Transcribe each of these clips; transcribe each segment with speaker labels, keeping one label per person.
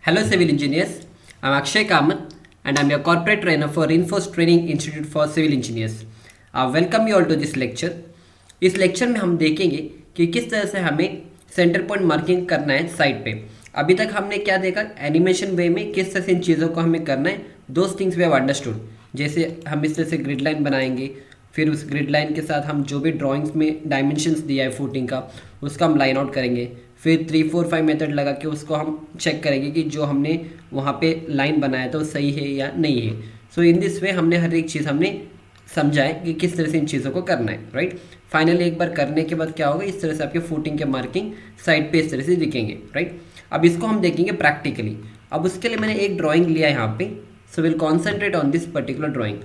Speaker 1: Hello, civil engineers. I'm Akshay Kamath, and I'm your corporate trainer for Reinforced Training Institute for Civil Engineers. I welcome you all to this lecture. इस lecture में हम देखेंगे कि किस तरह से हमें सेंटर पॉइंट मार्किंग करना है साइड पे। अभी तक हमने क्या देखा, एनिमेशन वे में किस तरह से इन चीज़ों को हमें करना है। Those things we have understood. जैसे हम इस तरह से ग्रिड लाइन बनाएंगे, फिर उस ग्रिड लाइन के साथ हम जो भी ड्राइंग्स में डायमेंशंस दिया है फुटिंग का, उसका हम लाइन आउट करेंगे। फिर 3, 4, 5 मेथड लगा के उसको हम चेक करेंगे कि जो हमने वहाँ पे लाइन बनाया था वो सही है या नहीं है। सो इन दिस वे हमने हर एक चीज़ हमने समझा है कि किस तरह से इन चीज़ों को करना है, राइट। फाइनली एक बार करने के बाद क्या होगा, इस तरह से आपके फुटिंग के मार्किंग साइड पे इस तरह से दिखेंगे, राइट। अब इसको हम देखेंगे प्रैक्टिकली। अब उसके लिए मैंने एक ड्राइंग लिया है यहाँ पे, so will concentrate on this particular drawing.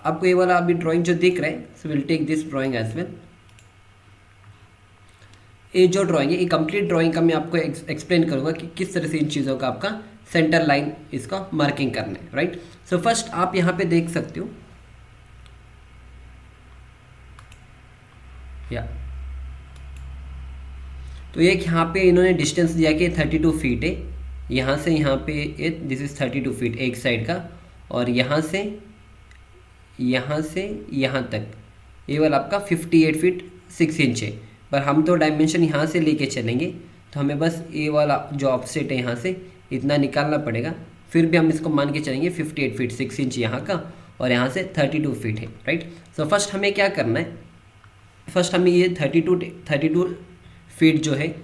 Speaker 1: आपको ये वाला अभी ड्राइंग जो दिख रहा है, so will take this drawing as well. ये जो ड्राइंग है, ये कंप्लीट ड्राइंग का मैं आपको एक्सप्लेन करूंगा कि किस तरह से इन चीज़ों का आपका सेंटर लाइन इसका मार्किंग करना है, राइट। सो फर्स्ट आप यहाँ पे देख सकते हो, या तो एक यहाँ पे इन्होंने डिस्टेंस दिया कि 32 फीट है। यहाँ से यहाँ पे ये दिस इज 32 फीट एक साइड का, और यहाँ से यहाँ तक ये वाला आपका 58 फीट 6 इंच है। पर हम तो डायमेंशन यहाँ से लेके चलेंगे, तो हमें बस ये वाला जो ऑफसेट है यहाँ से इतना निकालना पड़ेगा। फिर भी हम इसको मान के चलेंगे 58 फीट 6 इंच यहाँ का, और यहाँ से 32 फीट है, राइट। सो फर्स्ट हमें क्या करना है, फर्स्ट हमें ये 32 फीट जो है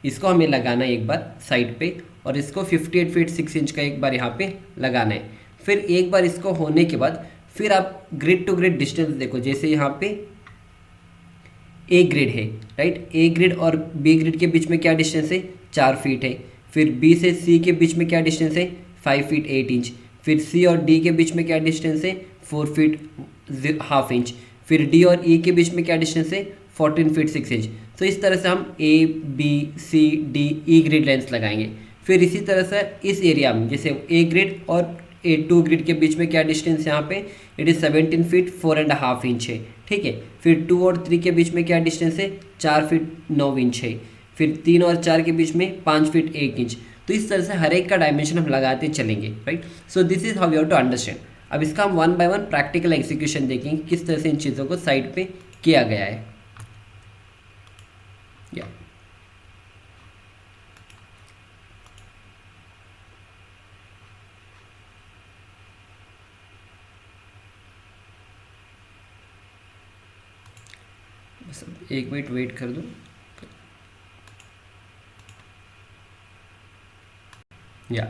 Speaker 1: इसको हमें लगाना है एक बार साइड पे, और इसको 58 फीट 6 इंच का एक बार यहाँ पे लगाना है। फिर एक बार इसको होने के बाद फिर आप ग्रिड टू ग्रिड डिस्टेंस देखो। जैसे यहाँ पे ए ग्रिड है, राइट। ए ग्रिड और बी ग्रिड के बीच में क्या डिस्टेंस है, 4 फीट है। फिर बी से सी के बीच में क्या डिस्टेंस है, 5 फीट 8 इंच। फिर सी और डी के बीच में क्या डिस्टेंस है, 4 फीट हाफ इंच। फिर डी और ई के बीच में क्या डिस्टेंस है, 14 फीट 6 इंच। तो इस तरह से हम A B C D E grid lines लगाएंगे। फिर इसी तरह से इस एरिया में जैसे ए ग्रिड और A2 ग्रिड के बीच में क्या डिस्टेंस यहाँ पे, इट इज़ 17 फीट 4.5 इंच है, ठीक है। फिर 2 और 3 के बीच में क्या डिस्टेंस है, 4 फीट 9 इंच है। फिर 3 और 4 के बीच में 5 फीट 1 इंच। तो इस तरह से हर एक का डायमेंशन हम लगाते चलेंगे, right. So this is how you have to understand. अब इसका हम 1 बाय 1 प्रैक्टिकल एग्जीक्यूशन देखेंगे किस तरह से इन चीज़ों को साइड पे किया गया है, या बस एक मिनट वेट कर दो। या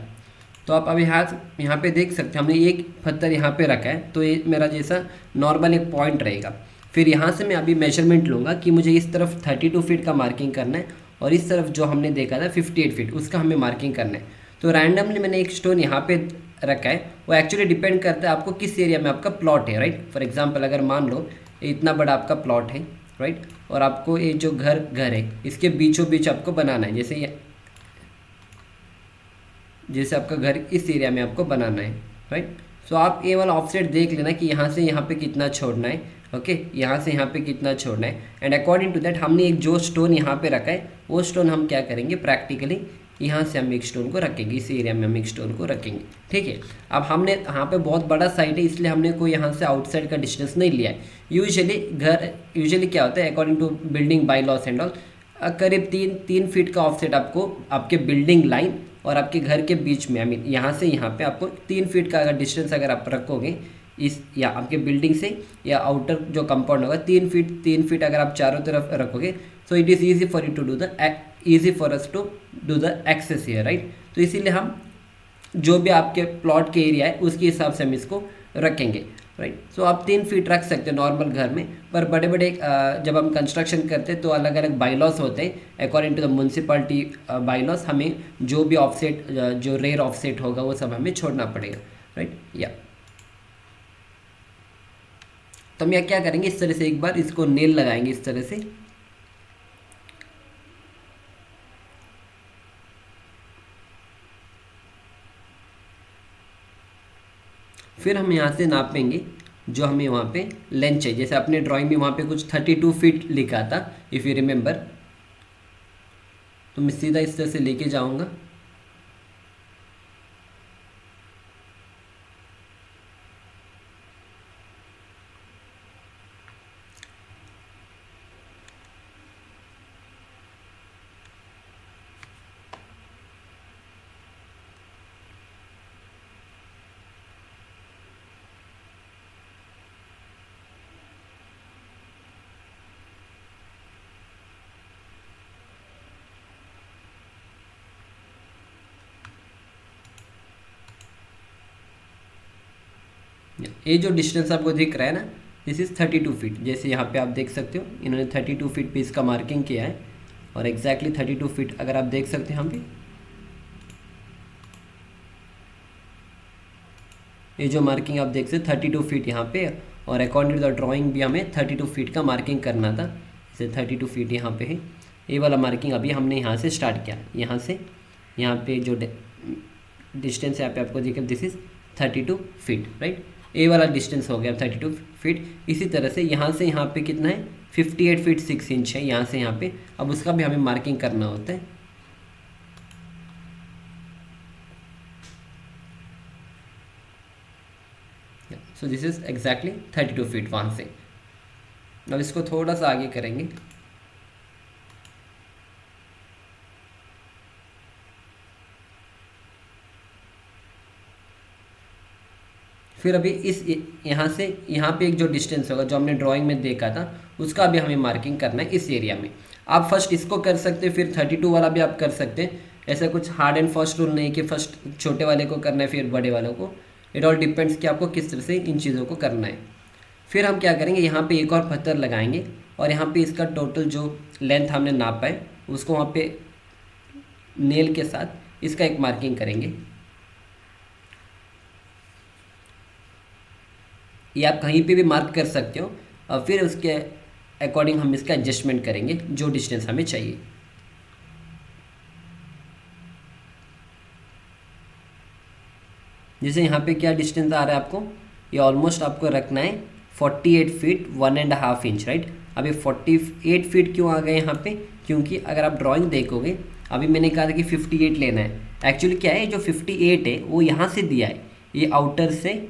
Speaker 1: तो आप अभी यहाँ पे देख सकते हैं, हमने एक पत्थर यहाँ पे रखा है, तो ये मेरा जैसा नॉर्मल एक पॉइंट रहेगा। फिर यहाँ से मैं अभी मेजरमेंट लूँगा कि मुझे इस तरफ 32 फीट का मार्किंग करना है, और इस तरफ जो हमने देखा था 58 फीट उसका हमें मार्किंग करना है। तो रैंडमली मैंने एक स्टोन यहाँ पे रखा है। वो एक्चुअली डिपेंड करता है आपको किस एरिया में आपका प्लॉट है, राइट। फॉर एग्जाम्पल अगर मान लो इतना बड़ा आपका प्लॉट है, राइट, और आपको ये जो घर है इसके बीचों बीच आपको बनाना है। जैसे आपका घर इस एरिया में आपको बनाना है, राइट। सो आप ये वाला ऑफसेट देख लेना कि यहाँ से यहाँ पे कितना छोड़ना है, ओके, यहाँ से यहाँ पे कितना छोड़ना है। एंड अकॉर्डिंग टू दैट हमने एक जो स्टोन यहाँ पे रखा है वो स्टोन हम क्या करेंगे, प्रैक्टिकली यहाँ से हम एक स्टोन को रखेंगे, इस एरिया में हम एक स्टोन को रखेंगे, ठीक है। अब हमने यहाँ पे बहुत बड़ा साइट है, इसलिए हमने कोई यहाँ से आउटसाइड का डिस्टेंस नहीं लिया है। यूजुअली क्या होता है, according to building bylaws and all, करीब 3 फीट का ऑफसेट आपको आपके बिल्डिंग लाइन और आपके घर के बीच में, आई मीन यहाँ से यहाँ पे आपको 3 फीट का अगर डिस्टेंस अगर आप रखोगे इस या आपके बिल्डिंग से या आउटर जो कंपाउंड होगा 3 फीट अगर आप चारों तरफ रखोगे, so it is easy for you to do easy for us to do the access here, right. तो इसीलिए हम जो भी आपके प्लॉट के एरिया है उसके हिसाब से हम इसको रखेंगे, राइट। सो आप 3 फीट रख सकते हैं नॉर्मल घर में, पर बड़े बड़े जब हम कंस्ट्रक्शन करते हैं तो अलग अलग बाईलॉस होते हैं। अकॉर्डिंग टू द म्यूनसिपैलिटी बाईलॉस हमें जो भी ऑफसेट जो रेयर ऑफसेट होगा वो सब हमें छोड़ना पड़ेगा, राइट। या तो हम यहाँ क्या करेंगे, इस तरह से एक बार इसको नेल लगाएंगे इस तरह से। फिर हम यहाँ से नापेंगे जो हमें वहाँ पे लेंथ चाहिए। जैसे अपने ड्राइंग में वहाँ पे कुछ 32 फीट लिखा था, इफ़ यू रिमेंबर, तो मैं सीधा इस तरह से लेके जाऊँगा ये जो डिस्टेंस आपको दिख रहा है ना, दिस इज़ 32 फीट। जैसे यहाँ पे आप देख सकते हो इन्होंने 32 फीट पे इसका मार्किंग किया है, और एग्जैक्टली 32 फीट अगर आप देख सकते हैं यहाँ पे, ये जो मार्किंग आप देख सकते 32 फीट यहाँ पे, और अकॉर्डिंग टू द ड्राइंग भी हमें 32 फीट का मार्किंग करना था। जैसे 32 फीट यहाँ पे है, ये वाला मार्किंग अभी हमने यहाँ से स्टार्ट किया, यहाँ से यहाँ पे जो डिस्टेंस यहाँ पे आपको दिखे दिस इज़ 32 फीट, राइट। ये वाला डिस्टेंस हो गया 32 फीट। इसी तरह से यहाँ से यहाँ पे कितना है 58 फीट 6 इंच है यहाँ से यहाँ पे। अब उसका भी हमें मार्किंग करना होता है। सो दिस इज एग्जैक्टली 32 फीट वहाँ से। अब इसको थोड़ा सा आगे करेंगे। फिर अभी इस यहाँ से यहाँ पे एक जो डिस्टेंस होगा जो हमने ड्राइंग में देखा था, उसका भी हमें मार्किंग करना है इस एरिया में। आप फर्स्ट इसको कर सकते हैं, फिर 32 वाला भी आप कर सकते हैं। ऐसा कुछ हार्ड एंड फास्ट रूल नहीं कि फर्स्ट छोटे वाले को करना है फिर बड़े वालों को। इट ऑल डिपेंड्स कि आपको किस तरह से इन चीज़ों को करना है। फिर हम क्या करेंगे, यहाँ पे एक और पत्थर लगाएंगे, और यहाँ पे इसका टोटल जो लेंथ हमने नापा है उसको वहाँ पे नेल के साथ इसका एक मार्किंग करेंगे। ये आप कहीं पे भी मार्क कर सकते हो, और फिर उसके अकॉर्डिंग हम इसका एडजस्टमेंट करेंगे जो डिस्टेंस हमें चाहिए। जैसे यहाँ पे क्या डिस्टेंस आ रहा है आपको, ये ऑलमोस्ट आपको रखना है 48 फीट 1.5 इंच, राइट। अभी 48 फीट क्यों आ गए यहाँ पे, क्योंकि अगर आप ड्राइंग देखोगे अभी मैंने कहा था कि 58 लेना है। एक्चुअली क्या है, जो 58 है वो यहाँ से दिया है, ये आउटर से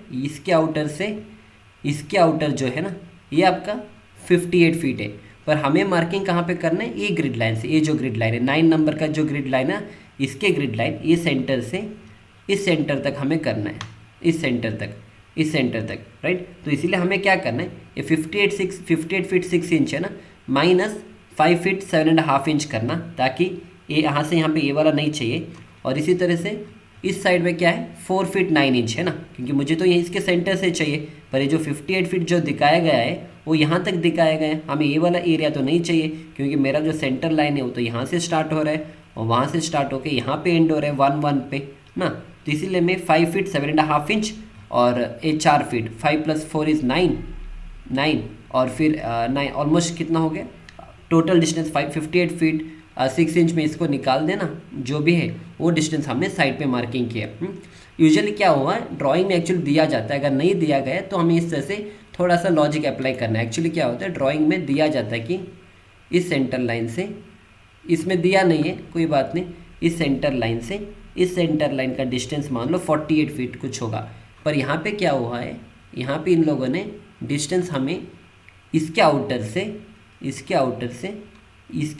Speaker 1: इसके आउटर जो है ना, ये आपका 58 फीट है। पर हमें मार्किंग कहाँ पे करना है, ये ग्रिड लाइन से। ये जो ग्रिड लाइन है 9 नंबर का जो ग्रिड लाइन है, इसके ग्रिड लाइन ये सेंटर से इस सेंटर तक हमें करना है, इस सेंटर तक, राइट। तो इसीलिए हमें क्या करना है, ये 58 फीट 6 इंच है ना, माइनस 5 फीट 7.5 इंच करना, ताकि ये यहाँ से यहाँ पे ये वाला नहीं चाहिए। और इसी तरह से इस साइड में क्या है 4 फीट 9 इंच है ना, क्योंकि मुझे तो ये इसके सेंटर से चाहिए। पर ये जो 58 फीट जो दिखाया गया है वो यहाँ तक दिखाया गया है, हमें ये वाला एरिया तो नहीं चाहिए, क्योंकि मेरा जो सेंटर लाइन है वो तो यहाँ से स्टार्ट हो रहा है और वहाँ से स्टार्ट होकर यहाँ पे एंड हो रहा है 1 पे ना। तो इसीलिए मैं 5 फीट 7.5 इंच और ये 4 फीट 5 + 4 = 9 और फिर 9 ऑलमोस्ट कितना हो गया टोटल डिस्टेंस 58 फीट 6 इंच में इसको निकाल देना, जो भी है वो डिस्टेंस हमने साइड पे मार्किंग किया। यूजुअली क्या हुआ ड्राइंग में एक्चुअली दिया जाता है, अगर नहीं दिया गया तो हमें इस तरह से थोड़ा सा लॉजिक अप्लाई करना है। एक्चुअली क्या होता है ड्राइंग में दिया जाता है कि इस सेंटर लाइन से, इसमें दिया नहीं है कोई बात नहीं, इस सेंटर लाइन से इस सेंटर लाइन का डिस्टेंस मान लो 48 फीट कुछ होगा। पर यहाँ पे क्या हुआ है, यहाँ पे इन लोगों ने डिस्टेंस हमें इसके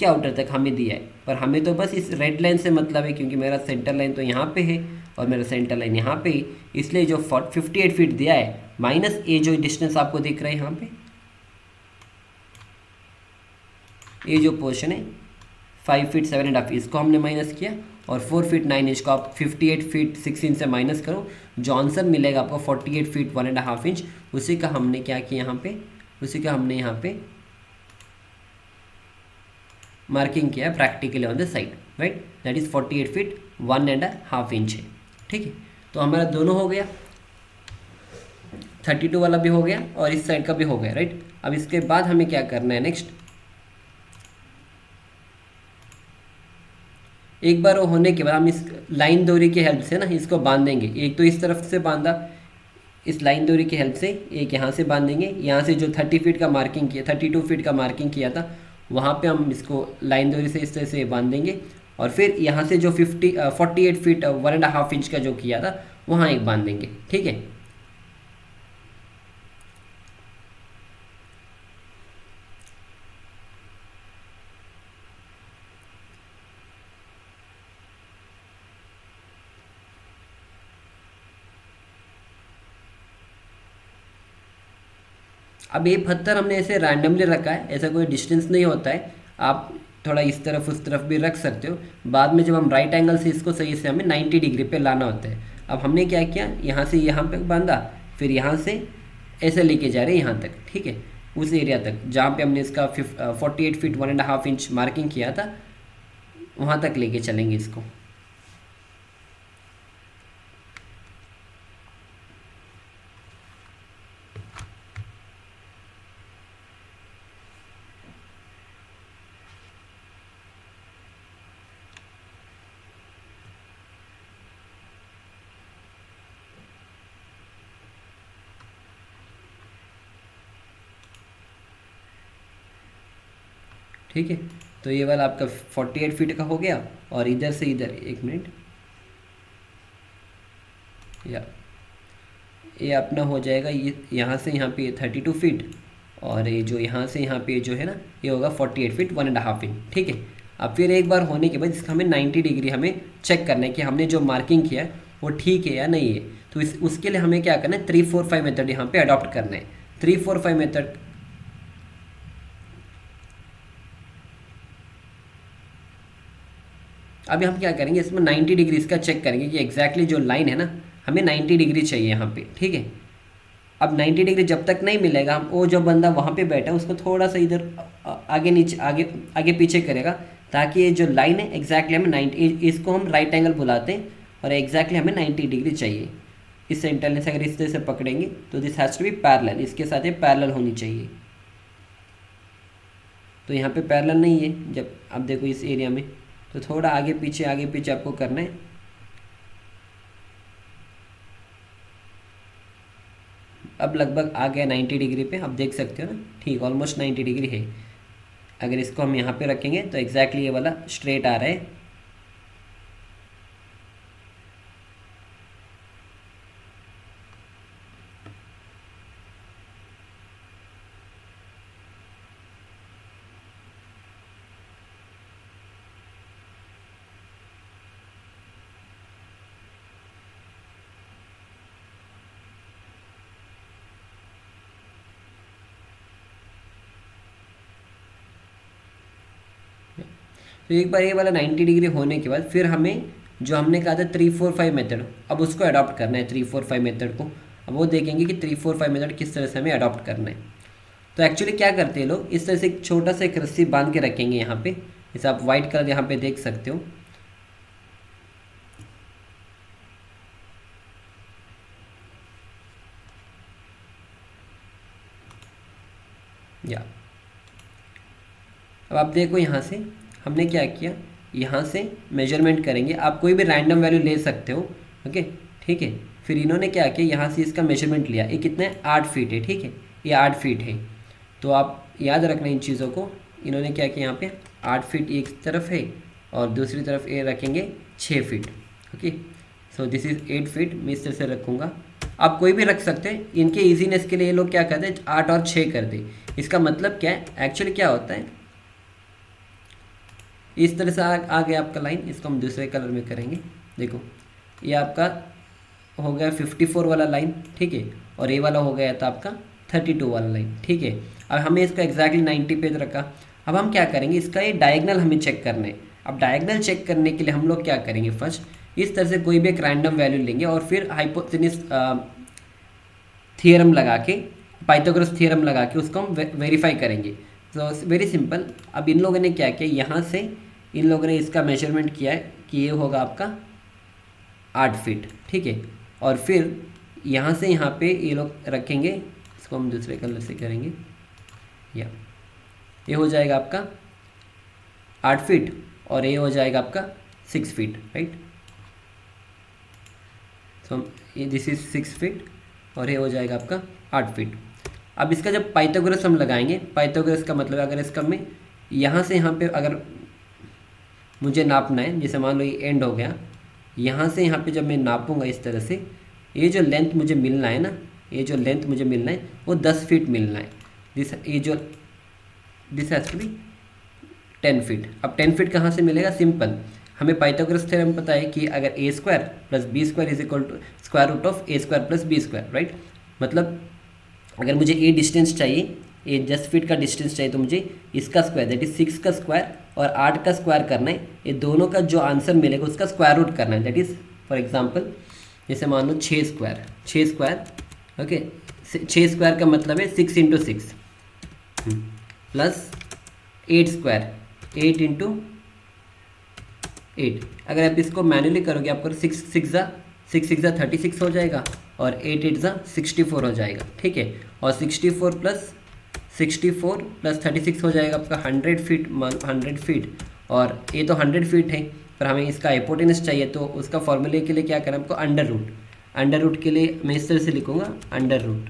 Speaker 1: आउटर तक हमें दिया है। पर हमें तो बस इस रेड लाइन से मतलब है, क्योंकि मेरा सेंटर लाइन तो यहाँ पे है और मेरा सेंटर लाइन यहाँ पे है, इसलिए जो 58 फीट दिया है माइनस ये जो डिस्टेंस आपको दिख रहा है यहाँ पे, ये जो पोर्शन है 5 फीट 7.5 इसको हमने माइनस किया, और 4 फीट 9 इंच को आप 58 फीट 6 इंच से माइनस करो, जो आंसर मिलेगा आपको 48 फीट 1.5 इंच, उसी का हमने क्या किया यहाँ पे, उसी का हमने यहाँ पे मार्किंग किया है practically on the side, right. That is 48 feet 1.5 inch है, ठीक है। तो हमारा दोनों हो गया, 32 वाला भी हो गया और इस साइड का भी हो गया, राइट। अब इसके बाद हमें क्या करना है नेक्स्ट, एक बार वो होने के बाद हम इस लाइन डोरी की हेल्प से ना इसको बांधेंगे। एक तो इस तरफ से बांधा इस लाइन डोरी की हेल्प से, एक यहाँ से बांधेंगे, यहाँ से जो 32 फीट का मार्किंग किया था वहाँ पे हम इसको लाइन डोरी से इस तरह से बांधेंगे, और फिर यहाँ से जो 48 फीट 1.5 इंच का जो किया था वहाँ एक बांधेंगे, ठीक है। अब ये पत्थर हमने ऐसे रैंडमली रखा है, ऐसा कोई डिस्टेंस नहीं होता है, आप थोड़ा इस तरफ उस तरफ भी रख सकते हो। बाद में जब हम राइट एंगल से इसको सही से हमें 90 डिग्री पे लाना होता है। अब हमने क्या किया, यहाँ से यहाँ पे बांधा, फिर यहाँ से ऐसे लेके जा रहे हैं यहाँ तक, ठीक है, उस एरिया तक जहाँ पे हमने इसका 48 फीट 1.5 इंच मार्किंग किया था, वहाँ तक लेके चलेंगे इसको। ठीक है, तो ये वाला आपका 48 फीट का हो गया, और इधर से इधर, एक मिनट, ये अपना हो जाएगा, ये यहाँ से यहाँ पे 32 फीट, और ये जो यहाँ से यहाँ पे जो है ना, ये होगा 48 फीट 1.5 इंच, ठीक है। अब फिर एक बार होने के बाद इसका हमें 90 डिग्री हमें चेक करना है कि हमने जो मार्किंग किया है वो ठीक है या नहीं है। तो उसके लिए हमें क्या करना है, 3-4-5 मेथड यहाँ पे अडॉप्ट करना है। 3-4-5 मेथड, अभी हम क्या करेंगे, इसमें 90 डिग्री इसका चेक करेंगे कि एग्जैक्टली जो लाइन है ना, हमें 90 डिग्री चाहिए यहाँ पे, ठीक है। अब 90 डिग्री जब तक नहीं मिलेगा, हम वो जो बंदा वहाँ पे बैठा है उसको थोड़ा सा इधर आगे नीचे आगे आगे पीछे करेगा, ताकि ये जो लाइन है एग्जैक्टली हमें 90, इसको हम राइट एंगल बुलाते हैं, और एग्जैक्टली हमें 90 डिग्री चाहिए। इस सेंटर से अगर इस तरह से पकड़ेंगे तो this has to be parallel, इसके साथ ये पैरेलल होनी चाहिए। तो यहाँ पे पैरेलल नहीं है, जब अब देखो इस एरिया में, तो थोड़ा आगे पीछे आपको करना है। अब लगभग आ गया 90 डिग्री पे, आप देख सकते हो ना, ठीक, ऑलमोस्ट 90 डिग्री है। अगर इसको हम यहाँ पे रखेंगे तो एग्जैक्टली ये वाला स्ट्रेट आ रहा है। तो एक बार ये वाला 90 डिग्री होने के बाद फिर हमें जो हमने कहा था 3-4-5 मेथड, अब उसको अडॉप्ट करना है 3-4-5 मेथड को। अब वो देखेंगे कि 3-4-5 मेथड किस तरह से हमें अडॉप्ट करना है। तो एक्चुअली क्या करते हैं लोग, इस तरह से एक छोटा सा एक रस्सी बांध के रखेंगे यहाँ पे, जैसे आप वाइट कलर यहाँ पे देख सकते हो। या अब आप देखो यहाँ से हमने क्या किया, यहाँ से मेजरमेंट करेंगे, आप कोई भी रैंडम वैल्यू ले सकते हो, ओके, ठीक है। फिर इन्होंने क्या किया, यहाँ से इसका मेजरमेंट लिया, ये कितना है, 8 फीट है, ठीक है, ये 8 फीट है। तो आप याद रखना इन चीज़ों को। इन्होंने क्या किया, यहाँ पे 8 फीट एक तरफ है, और दूसरी तरफ ये रखेंगे 6 feet, okay. So this is 8 feet, मैं इस तरह से रखूँगा। आप कोई भी रख सकते हैं, इनके ईजीनेस के लिए ये लोग क्या करते हैं, 8 और 6 कर दे। इसका मतलब क्या है, एक्चुअली क्या होता है, इस तरह से आ गया आपका लाइन। इसको हम दूसरे कलर में करेंगे। देखो ये आपका हो गया 54 वाला लाइन, ठीक है, और ये वाला हो गया था आपका 32 वाला लाइन, ठीक है। अब हमें इसका एग्जैक्टली 90 पे रखा। अब हम क्या करेंगे, इसका ये डायगनल हमें चेक करना है। अब डायगनल चेक करने के लिए हम लोग क्या करेंगे, फर्स्ट इस तरह से कोई भी एक रैंडम वैल्यू लेंगे, और फिर हाइपोटेन्यूस थियरम लगा के, पाइथागोरस थियरम लगा के उसको हम वेरीफाई करेंगे। तो वेरी सिंपल। अब इन लोगों ने क्या किया, यहाँ से इन लोगों ने इसका मेजरमेंट किया है कि ये होगा आपका 8 फीट, ठीक है। और फिर यहाँ से यहाँ पे ये लोग रखेंगे, इसको हम दूसरे कलर से करेंगे, या ये हो जाएगा आपका 8 फीट, और ये हो जाएगा आपका 6 फीट, राइट। सो ये दिस इज 6 फीट, और ये हो जाएगा आपका 8 फीट। अब इसका जब पाइथागोरस हम लगाएंगे, पाइथागोरस का मतलब अगर इसका मैं यहाँ से यहाँ पे अगर मुझे नापना है, जैसे मान लो ये एंड हो गया, यहाँ से यहाँ पे जब मैं नापूंगा इस तरह से, ये जो लेंथ मुझे मिलना है ना, ये जो लेंथ मुझे मिलना है वो 10 फीट मिलना है। This has to be 10 feet. अब 10 फीट कहाँ से मिलेगा, सिंपल, हमें पाइथागोरस थ्योरम पता है कि अगर a square plus B square is equal to square root of a square plus B square, right. मतलब अगर मुझे a डिस्टेंस चाहिए, ये 10 फीट का डिस्टेंस चाहिए, तो मुझे इसका स्क्वायर दैट इज 6 का स्क्वायर और 8 का स्क्वायर करना है। ये दोनों का जो आंसर मिलेगा उसका स्क्वायर रूट करना है, दैट इज फॉर एग्जांपल जैसे मान लो 6 स्क्वायर ओके, 6 स्क्वायर का मतलब है 6 इंटू 6 प्लस 8 स्क्वायर 8 इंटू 8। अगर आप इसको मैन्युअली करोगे आपको 6 6 36 हो जाएगा और 8 8 64 हो जाएगा। ठीक है, और 64 प्लस 36 हो जाएगा आपका 100 फीट। 100 फीट, और ये तो 100 फीट है, पर हमें इसका हाइपोटेनस चाहिए, तो उसका फॉर्मूले के लिए क्या करना है हमको, अंडर रूट के लिए मैं इस तरह से लिखूंगा, अंडर रूट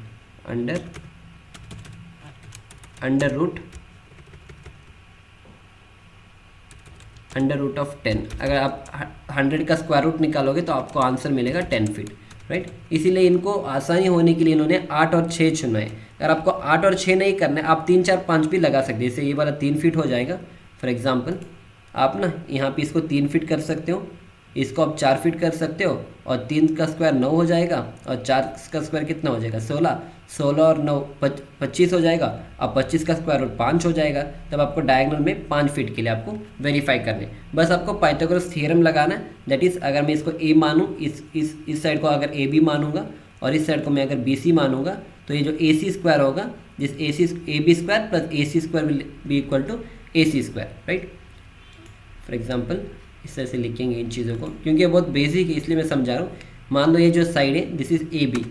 Speaker 1: ऑफ 10। अगर आप 100 का स्क्वायर रूट निकालोगे तो आपको आंसर मिलेगा 10 फीट, राइट। इसीलिए इनको आसानी होने के लिए इन्होंने 8 और 6 चुना है। अगर आपको 8 और 6 नहीं करना है, आप 3 4 5 भी लगा सकते हैं। जैसे ये वाला 3 फीट हो जाएगा फॉर एग्जांपल, आप ना यहाँ पे इसको 3 फीट कर सकते हो, इसको आप 4 फीट कर सकते हो, और 3 का स्क्वायर 9 हो जाएगा, और 4 का स्क्वायर कितना हो जाएगा, 16। 16 और 9 25 हो जाएगा। अब 25 का स्क्वायर रूट 5 हो जाएगा। तब आपको डायगोनल में 5 फीट के लिए आपको वेरीफाई करने, बस आपको पाइथागोरस थ्योरम लगाना है। दैट इज़, अगर मैं इसको ए मानूँ, इस साइड को अगर ए बी मानूंगा, और इस साइड को मैं अगर बी सी मानूंगा, तो ये जो ए सी स्क्वायर होगा, जिस A B square plus A C square will be equal to A C square, right. For example इस तरह से लिखेंगे इन चीज़ों को, क्योंकि ये बहुत बेसिक है इसलिए मैं समझा रहा हूँ। मान लो ये जो साइड है दिस इज ए बी,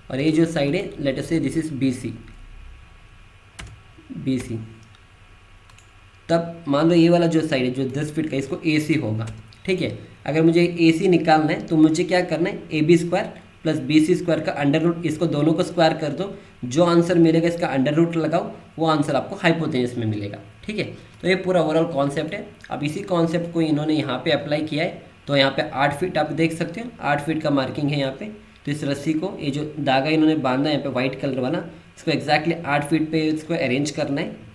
Speaker 1: और ये जो साइड है लेट अस से दिस इज बी सी। तब मान लो ये वाला जो साइड है जो 10 फीट का, इसको ए सी होगा। ठीक है, अगर मुझे ए सी निकालना है तो मुझे क्या करना है, A B square plus B C square का अंडर रूट, इसको दोनों को स्क्वायर कर दो, जो आंसर मिलेगा इसका अंडर रूट लगाओ, वो आंसर आपको हाइपोटेनस में मिलेगा। ठीक है, तो ये पूरा ओवरऑल कॉन्सेप्ट है। अब इसी कॉन्सेप्ट को इन्होंने यहाँ पे अप्लाई किया है, तो यहाँ पे 8 फीट आप देख सकते हो, 8 फीट का मार्किंग है यहाँ पे। तो इस रस्सी को, ये जो धागा इन्होंने बांधा है यहाँ पे व्हाइट कलर वाला, इसको एग्जैक्टली 8 फीट पे इसको अरेंज करना है।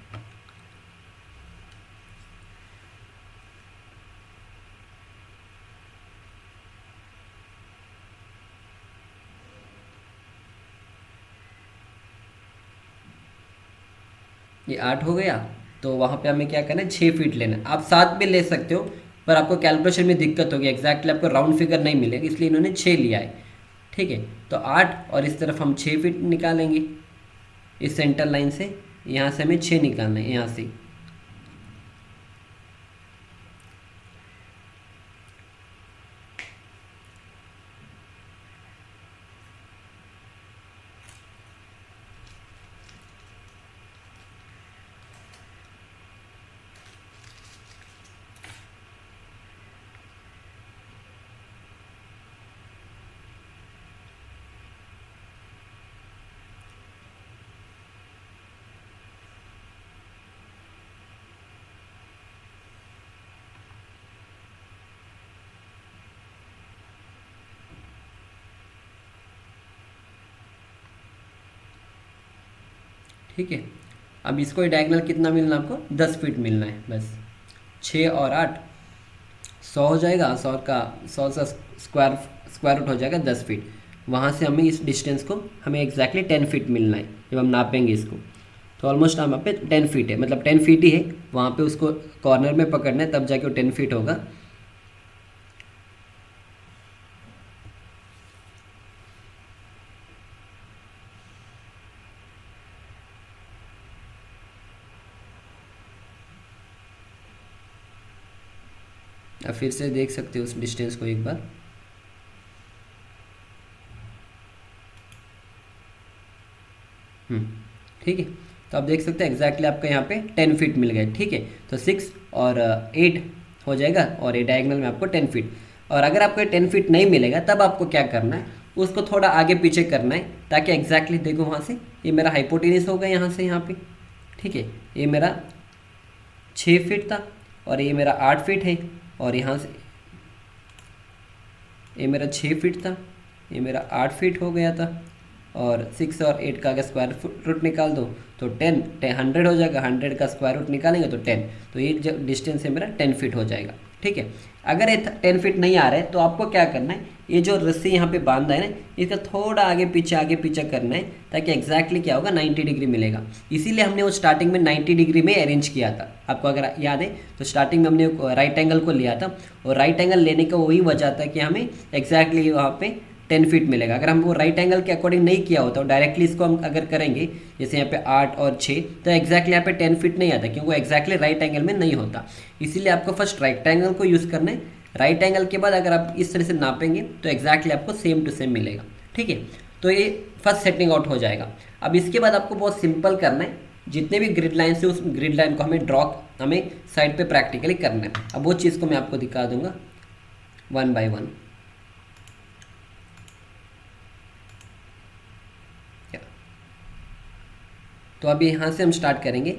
Speaker 1: ये 8 हो गया, तो वहाँ पे हमें क्या करना है, 6 फीट लेना है। आप 7 भी ले सकते हो, पर आपको कैलकुलेशन में दिक्कत होगी, एग्जैक्टली आपको राउंड फिगर नहीं मिलेगा, इसलिए इन्होंने 6 लिया है। ठीक है, तो 8 और इस तरफ हम 6 फीट निकालेंगे इस सेंटर लाइन से। यहाँ से हमें 6 निकालना है, यहाँ से। ठीक है, अब इसको डायगोनल कितना मिलना आपको, 10 फीट मिलना है बस। 6 और 8 100 हो जाएगा, 100 का स्क्वायर रूट हो जाएगा 10 फीट। वहाँ से हमें इस डिस्टेंस को हमें एग्जैक्टली 10 फीट मिलना है जब हम नापेंगे इसको। तो ऑलमोस्ट हम पे 10 फीट है, मतलब 10 फीट ही है। वहाँ पे उसको कॉर्नर में पकड़ना है, तब जाके वो 10 फीट होगा। आप फिर से देख सकते हो उस डिस्टेंस को एक बार। ठीक है, तो आप देख सकते हैं एग्जैक्टली आपका यहाँ पे 10 फीट मिल गए। ठीक है, तो 6 और 8 हो जाएगा, और ये डायगोनल में आपको 10 फीट। और अगर आपको 10 फीट नहीं मिलेगा तब आपको क्या करना है, उसको थोड़ा आगे पीछे करना है, ताकि एग्जैक्टली देखो वहाँ से ये मेरा हाइपोटेनस होगा यहाँ से यहाँ पे। ठीक है, ये मेरा 6 फीट था, और ये मेरा 8 फीट है, और यहाँ से ये मेरा 6 फीट था, ये मेरा 8 फीट हो गया था, और 6 और 8 का अगर स्क्वायर रूट निकाल दो तो 100 हो जाएगा। 100 का स्क्वायर रूट निकालेंगे तो 10, तो ये जो डिस्टेंस है मेरा 10 फीट हो जाएगा। ठीक है। अगर ये 10 फीट नहीं आ रहा है तो आपको क्या करना है, ये जो रस्सी यहाँ पे बांधा है ना, इसका थोड़ा आगे पीछे करना है ताकि एग्जैक्टली क्या होगा 90 डिग्री मिलेगा। इसीलिए हमने वो स्टार्टिंग में 90 डिग्री में अरेंज किया था। आपको अगर याद है तो स्टार्टिंग में हमने राइट एंगल को लिया था, और राइट एंगल लेने का वही वजह था कि हमें एग्जैक्टली वहाँ पे 10 फीट मिलेगा। अगर हम वो राइट एंगल के अकॉर्डिंग नहीं किया होता और डायरेक्टली इसको हम अगर करेंगे, जैसे यहाँ पे 8 और 6, तो एग्जैक्टली यहाँ पे 10 फीट नहीं आता, क्योंकि वो एग्जैक्टली राइट एंगल में नहीं होता। इसीलिए आपको फर्स्ट राइट एंगल को यूज़ करना है। राइट एंगल के बाद अगर आप इस तरह से नापेंगे तो एग्जैक्टली आपको सेम टू सेम मिलेगा, ठीक है। तो ये फर्स्ट सेटिंग आउट हो जाएगा। अब इसके बाद आपको बहुत सिंपल करना है, जितने भी ग्रिड लाइन से उस ग्रिड लाइन को हमें साइड पे प्रैक्टिकली करना है। अब वो चीज़ को मैं आपको दिखा दूंगा 1 बाय 1। तो अभी यहाँ से हम स्टार्ट करेंगे।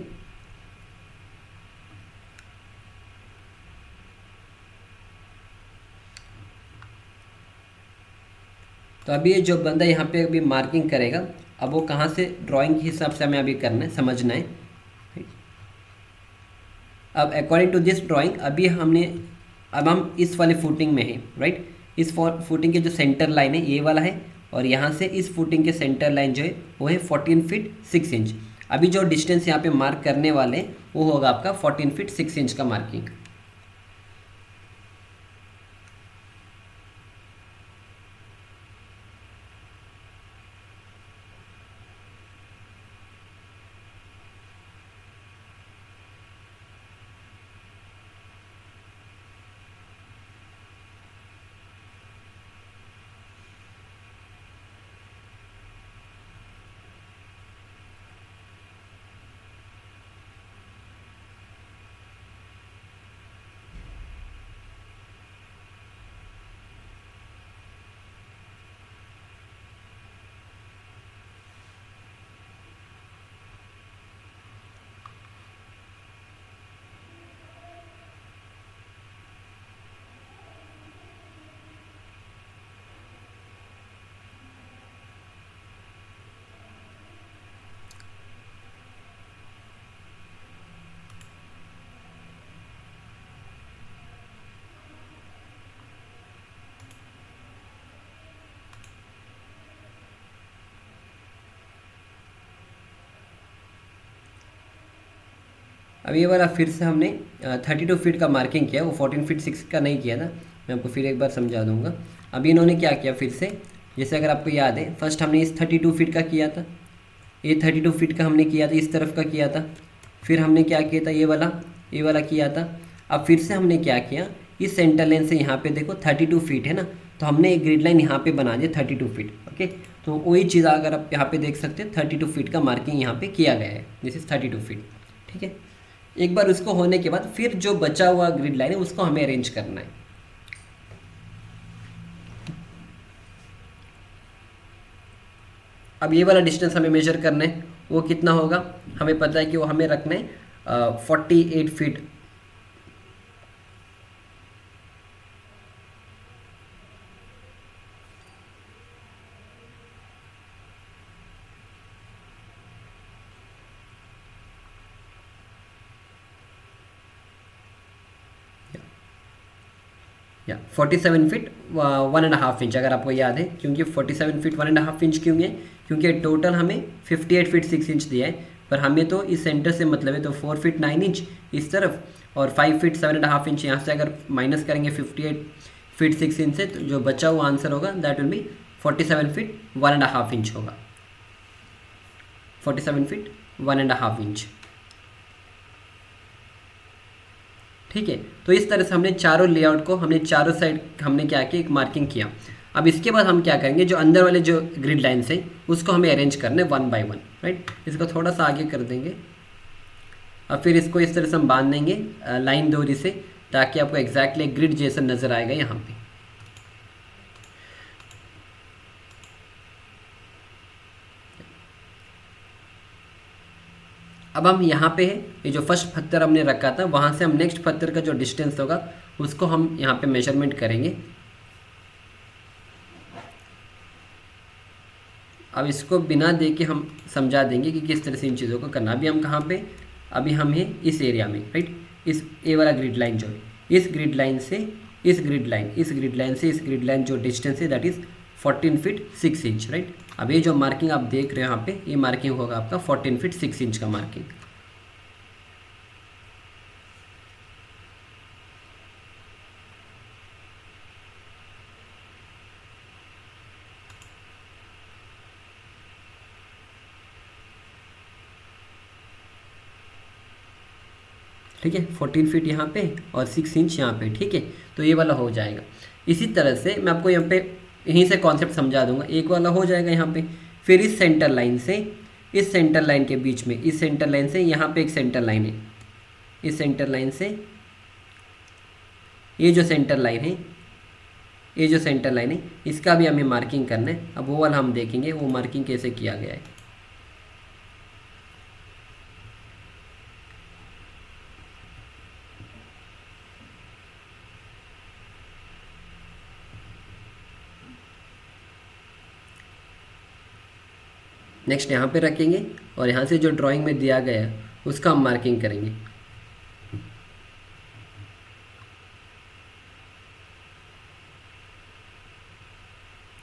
Speaker 1: तो अभी ये जो बंदा यहाँ पे अभी मार्किंग करेगा, अब वो कहाँ से ड्राइंग के हिसाब से हमें अभी करना है, समझना है। अब अकॉर्डिंग टू दिस ड्राइंग अब हम इस वाले फुटिंग में हैं, राइट। इस फुटिंग के जो सेंटर लाइन है ये वाला है, और यहाँ से इस फुटिंग के सेंटर लाइन जो है वो है 14 फीट 6 इंच। अभी जो डिस्टेंस यहाँ पे मार्क करने वाले हैं वो होगा आपका 14 फीट 6 इंच का मार्किंग। अब ये वाला फिर से हमने 32 फीट का मार्किंग किया, वो 14 फीट 6 का नहीं किया था। मैं आपको फिर एक बार समझा दूंगा। अभी इन्होंने क्या किया फिर से, जैसे अगर आपको याद है फर्स्ट हमने इस 32 फीट का किया था, ये 32 फीट का हमने किया था, इस तरफ का किया था। फिर हमने क्या किया था, ये वाला किया था। अब फिर से हमने क्या किया, इस सेंटर लाइन से यहाँ पे देखो 32 फीट है ना, तो हमने एक ग्रिड लाइन यहाँ पे बना दिया 32 फीट। ओके, तो वही चीज़ अगर आप यहाँ पे देख सकते हैं 32 फीट का मार्किंग यहाँ पे किया गया है, दिस इज 32 फीट। ठीक है, एक बार उसको होने के बाद फिर जो बचा हुआ ग्रिड लाइन है उसको हमें अरेंज करना है। अब ये वाला डिस्टेंस हमें मेजर करना है, वो कितना होगा हमें पता है कि वो हमें रखना है 48 फीट। या 47 फीट 1.5 इंच, अगर आपको याद है, क्योंकि 47 फीट 1.5 इंच क्यों है, क्योंकि टोटल हमें 58 फीट 6 इंच दिया है, पर हमें तो इस सेंटर से मतलब है, तो 4 फीट 9 इंच इस तरफ और 5 फीट 7.5 इंच यहाँ से अगर माइनस करेंगे 58 फीट 6 इंच से, तो जो बचा हुआ आंसर होगा that will be 47 feet 1.5 inch होगा, 47 फीट 1.5 इंच। ठीक है, तो इस तरह से हमने चारों लेआउट को, हमने चारों साइड हमने क्या किया, एक मार्किंग किया। अब इसके बाद हम क्या करेंगे, जो अंदर वाले जो ग्रिड लाइन्स हैं उसको हमें अरेंज करना है 1 बाय 1, राइट। इसको थोड़ा सा आगे कर देंगे, अब फिर इसको इस तरह से हम बांध देंगे लाइन डोरी से, ताकि आपको एग्जैक्टली ग्रिड जैसा नज़र आएगा यहाँ पे। अब हम यहाँ पे है, ये जो फर्स्ट पत्थर हमने रखा था वहाँ से हम नेक्स्ट पत्थर का जो डिस्टेंस होगा उसको हम यहाँ पे मेजरमेंट करेंगे। अब इसको बिना दे के हम समझा देंगे कि किस तरह से इन चीज़ों को करना। अभी हम कहाँ पे, अभी हम हैं इस एरिया में, राइट। इस ए वाला ग्रिड लाइन जो है इस ग्रिड लाइन से इस ग्रिड लाइन से इस ग्रिड लाइन जो डिस्टेंस है that is 14 feet 6 inch, right. अब ये जो मार्किंग आप देख रहे हो यहाँ पे, ये मार्किंग होगा आपका 14 फीट 6 इंच का मार्किंग। ठीक है, 14 फीट यहाँ पे और 6 इंच यहाँ पे, ठीक है। तो ये वाला हो जाएगा। इसी तरह से मैं आपको यहाँ पे यहीं से कॉन्सेप्ट समझा दूंगा। एक वाला हो जाएगा यहाँ पे, फिर इस सेंटर लाइन से इस सेंटर लाइन के बीच में, इस सेंटर लाइन से यहाँ पे एक सेंटर लाइन है, इस सेंटर लाइन से ये जो सेंटर लाइन है, ये जो सेंटर लाइन है, इसका भी हमें मार्किंग करना है। अब वो वाला हम देखेंगे वो मार्किंग कैसे किया गया है। नेक्स्ट यहाँ पे रखेंगे और यहाँ से जो ड्राइंग में दिया गया है उसका हम मार्किंग करेंगे।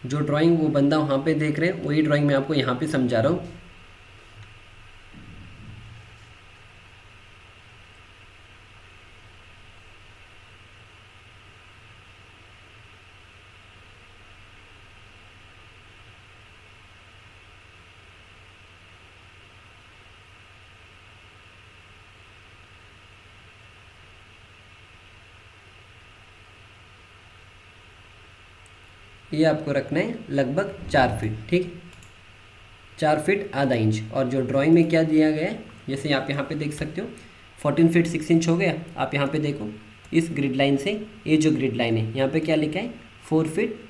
Speaker 1: जो ड्राइंग वो बंदा वहाँ पे देख रहे हैं वही ड्राइंग मैं आपको यहाँ पे समझा रहा हूँ। ये आपको रखना है लगभग 4 फीट, ठीक, 4 फीट आधा इंच। और जो ड्राइंग में क्या दिया गया है, जैसे आप यहाँ पे देख सकते हो 14 फीट 6 इंच हो गया। आप यहाँ पे देखो इस ग्रिड लाइन से ये जो ग्रिड लाइन है यहाँ पे क्या लिखा है 4 फीट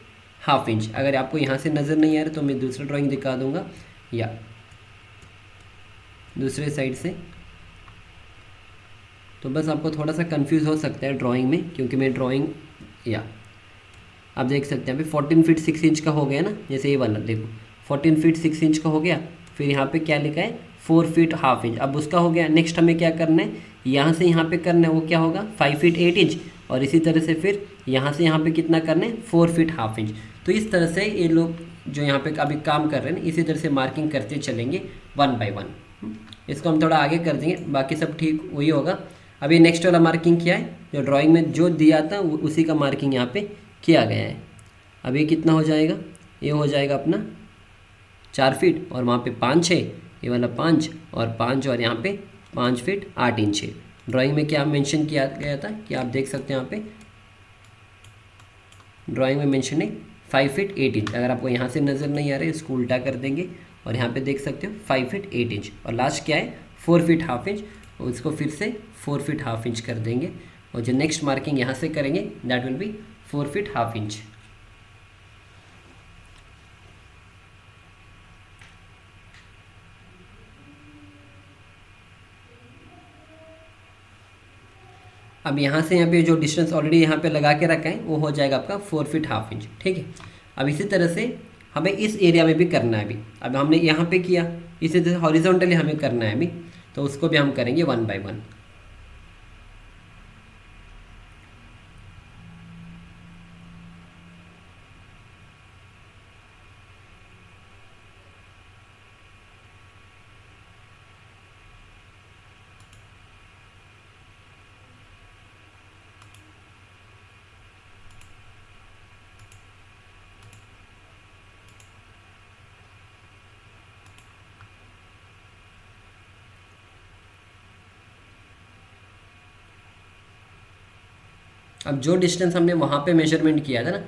Speaker 1: हाफ इंच। अगर आपको यहाँ से नज़र नहीं आ रहा तो मैं दूसरा ड्राइंग दिखा दूँगा, या दूसरे साइड से। तो बस आपको थोड़ा सा कंफ्यूज हो सकता है ड्राइंग में, क्योंकि मैं ड्राइंग, या आप देख सकते हैं अभी 14 फीट 6 इंच का हो गया ना। जैसे ये वाला देखो 14 फीट 6 इंच का हो गया, फिर यहाँ पे क्या लिखा है 4 फीट हाफ इंच। अब उसका हो गया। नेक्स्ट हमें क्या करना है, यहाँ से यहाँ पे करना है, वो क्या होगा 5 फीट 8 इंच। और इसी तरह से फिर यहाँ से यहाँ पे कितना करना है 4 फीट हाफ इंच। तो इस तरह से ये लोग जो यहाँ पे अभी काम कर रहे हैं इसी तरह से मार्किंग करते चलेंगे 1 बाय 1। इसको हम थोड़ा आगे कर देंगे, बाकी सब ठीक वही होगा। अभी नेक्स्ट वाला मार्किंग क्या है, जो ड्राइंग में जो दिया था उसी का मार्किंग यहाँ पे किया गया है। अब ये कितना हो जाएगा, ये हो जाएगा अपना 4 फीट और वहाँ पे 5 है, ये वाला 5 और 5 और यहाँ पे 5 फीट 8 इंच है। ड्राइंग में क्या मेंशन किया गया था कि आप देख सकते हैं यहाँ पे ड्राइंग में मेंशन है 5 फीट 8 इंच। अगर आपको यहाँ से नज़र नहीं आ रहा है इसको उल्टा कर देंगे और यहाँ पे देख सकते हो 5 फीट 8 इंच और लास्ट क्या है 4 फीट हाफ इंच। और इसको फिर से 4 फीट हाफ इंच कर देंगे और जो नेक्स्ट मार्किंग यहाँ से करेंगे that will be 4 feet half inch. अब यहाँ से यहाँ पे जो डिस्टेंस ऑलरेडी यहाँ पे लगा के रखा है वो हो जाएगा आपका 4 फीट हाफ इंच, ठीक है। अब इसी तरह से हमें इस एरिया में भी करना है। अभी अब हमने यहाँ पे किया, इसी तरह हॉरिजॉन्टली हमें करना है अभी, तो उसको भी हम करेंगे 1 बाय 1। अब जो डिस्टेंस हमने वहाँ पे मेजरमेंट किया था ना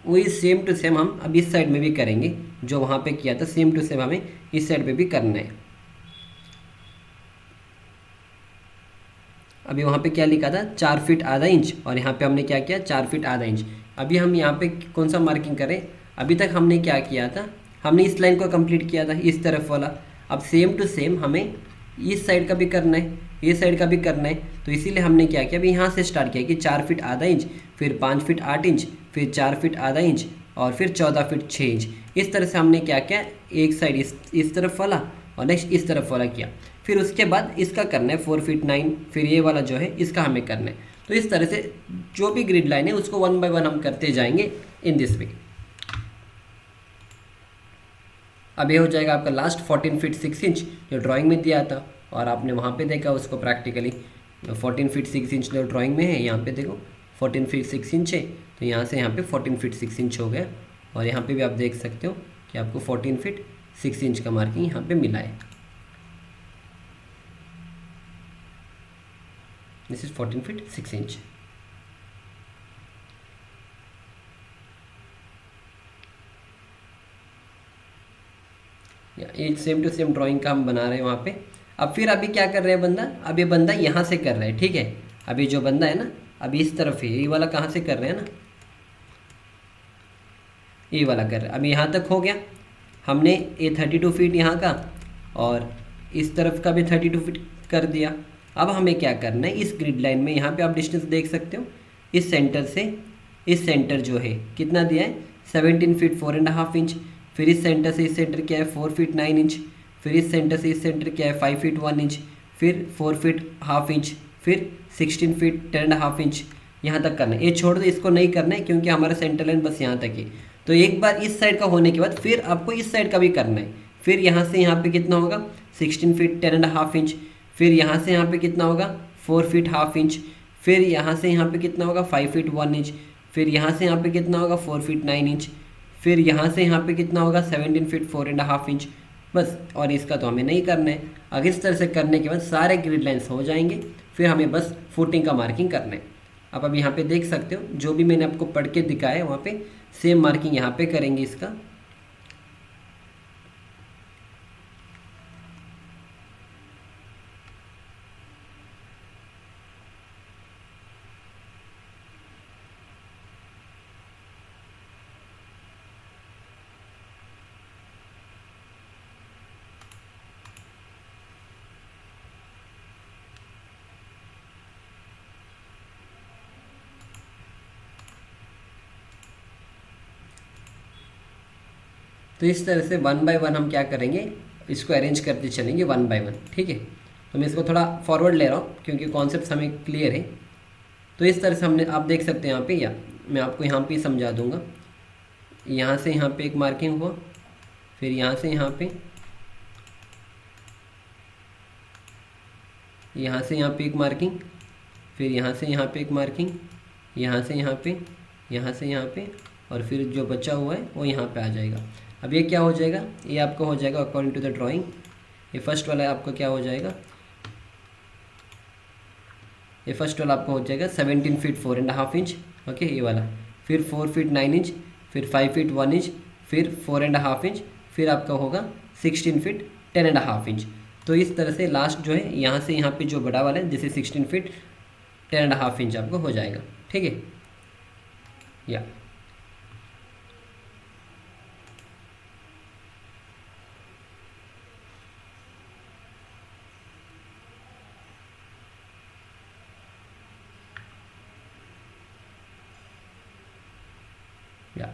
Speaker 1: वही सेम टू सेम हम अब इस साइड में भी करेंगे। जो वहाँ पे किया था सेम टू सेम हमें इस साइड पे भी करना है। अभी वहाँ पे क्या लिखा था 4 फीट आधा इंच और यहाँ पे हमने क्या किया 4 फीट आधा इंच। अभी हम यहाँ पे कौन सा मार्किंग करें, अभी तक हमने क्या किया था, हमने इस लाइन को कंप्लीट किया था इस तरफ वाला। अब सेम टू सेम हमें इस साइड का भी करना है, इस साइड का भी करना है। तो इसीलिए हमने क्या किया, अभी यहाँ से स्टार्ट किया कि 4 फीट आधा इंच, फिर 5 फीट 8 इंच, फिर 4 फीट आधा इंच और फिर 14 फीट 6 इंच। इस तरह से हमने क्या किया, एक साइड इस तरफ वाला और नेक्स्ट इस तरफ वाला किया। फिर उसके बाद इसका करना है 4 फीट 9, फिर ये वाला जो है इसका हमें करना है। तो इस तरह से जो भी ग्रिड लाइन है उसको 1 बाय 1 हम करते जाएंगे इन दिस वे। अब ये हो जाएगा आपका लास्ट 14 फीट 6 इंच जो ड्राइंग में दिया था और आपने वहाँ पे देखा उसको प्रैक्टिकली। 14 फीट 6 इंच जो ड्राइंग में है, यहाँ पे देखो 14 फीट 6 इंच है, तो यहाँ से यहाँ पे 14 फीट 6 इंच हो गया। और यहाँ पे भी आप देख सकते हो कि आपको 14 फीट 6 इंच का मार्किंग यहाँ पे मिला है। This is 14 feet 6 inch. ये सेम टू सेम ड्राइंग का हम बना रहे हैं वहाँ पे। अब फिर अभी क्या कर रहे हैं बंदा, अब ये बंदा यहाँ से कर रहा है, ठीक है। अभी जो बंदा है ना, अभी इस तरफ है, ये वाला कहाँ से कर रहे हैं ना, ये वाला कर रहे हैं। अभी यहाँ तक हो गया, हमने ये 32 फीट यहाँ का और इस तरफ का भी 32 फीट कर दिया। अब हमें क्या करना है, इस ग्रिड लाइन में यहाँ पे आप डिस्टेंस देख सकते हो, इस सेंटर से इस सेंटर जो है कितना दिया है 17 फीट 4.5 इंच। फिर इस सेंटर से इस सेंटर क्या है 4 फीट 9 इंच। फिर इस सेंटर से इस सेंटर क्या है 5 फीट 1 इंच। फिर 4 फीट हाफ इंच। फिर 16 फीट 10.5 इंच। यहाँ तक करना है, ये छोड़ दो, इसको नहीं करना है क्योंकि हमारा सेंटर लाइन बस यहाँ तक है। तो एक बार इस साइड का होने के बाद फिर आपको इस साइड का भी करना है। फिर यहाँ से यहाँ पे कितना होगा 16 फीट 10.5 इंच। फिर यहाँ से यहाँ पे कितना होगा 4 फीट हाफ इंच। फिर यहाँ से यहाँ पे कितना होगा 5 फीट 1 इंच। फिर यहाँ से यहाँ पे कितना होगा 4 फीट 9 इंच। फिर यहाँ से यहाँ पे कितना होगा 17 फीट 4.5 इंच। बस, और इसका तो हमें नहीं करना है। अगर इस तरह से करने के बाद सारे ग्रिड लाइन्स हो जाएंगे, फिर हमें बस फुटिंग का मार्किंग करना है। आप अब यहाँ पे देख सकते हो जो भी मैंने आपको पढ़ के दिखाया है वहाँ पे सेम मार्किंग यहाँ पे करेंगे इसका। तो इस तरह से 1 बाय 1 हम क्या करेंगे, इसको अरेंज करते चलेंगे 1 बाय 1, ठीक है। तो मैं इसको थोड़ा फॉरवर्ड ले रहा हूँ क्योंकि कॉन्सेप्ट हमें क्लियर है। तो इस तरह से हमने, आप देख सकते हैं यहाँ पे, या मैं आपको यहाँ पे समझा दूंगा। यहाँ से यहाँ पे एक मार्किंग हुआ, फिर यहाँ से यहाँ पे, यहाँ से यहाँ पे एक मार्किंग, फिर यहाँ से यहाँ पे एक मार्किंग, यहाँ से यहाँ पे, यहाँ से यहाँ पे, और फिर जो बचा हुआ है वो यहाँ पे आ जाएगा। अब ये क्या हो जाएगा, ये आपका हो जाएगा अकॉर्डिंग टू द ड्राइंग। ये फर्स्ट वाला आपका क्या हो जाएगा, ये फर्स्ट वाला आपको हो जाएगा 17 फीट 4.5 इंच, ओके ये वाला। फिर 4 फीट 9 इंच, फिर 5 फीट 1 इंच, फिर 4.5 इंच, फिर आपका होगा 16 फीट 10.5 इंच। तो इस तरह से लास्ट जो है यहाँ से यहाँ पे जो बड़ा वाला है जैसे 16 फीट 10.5 इंच आपको हो जाएगा, ठीक है। या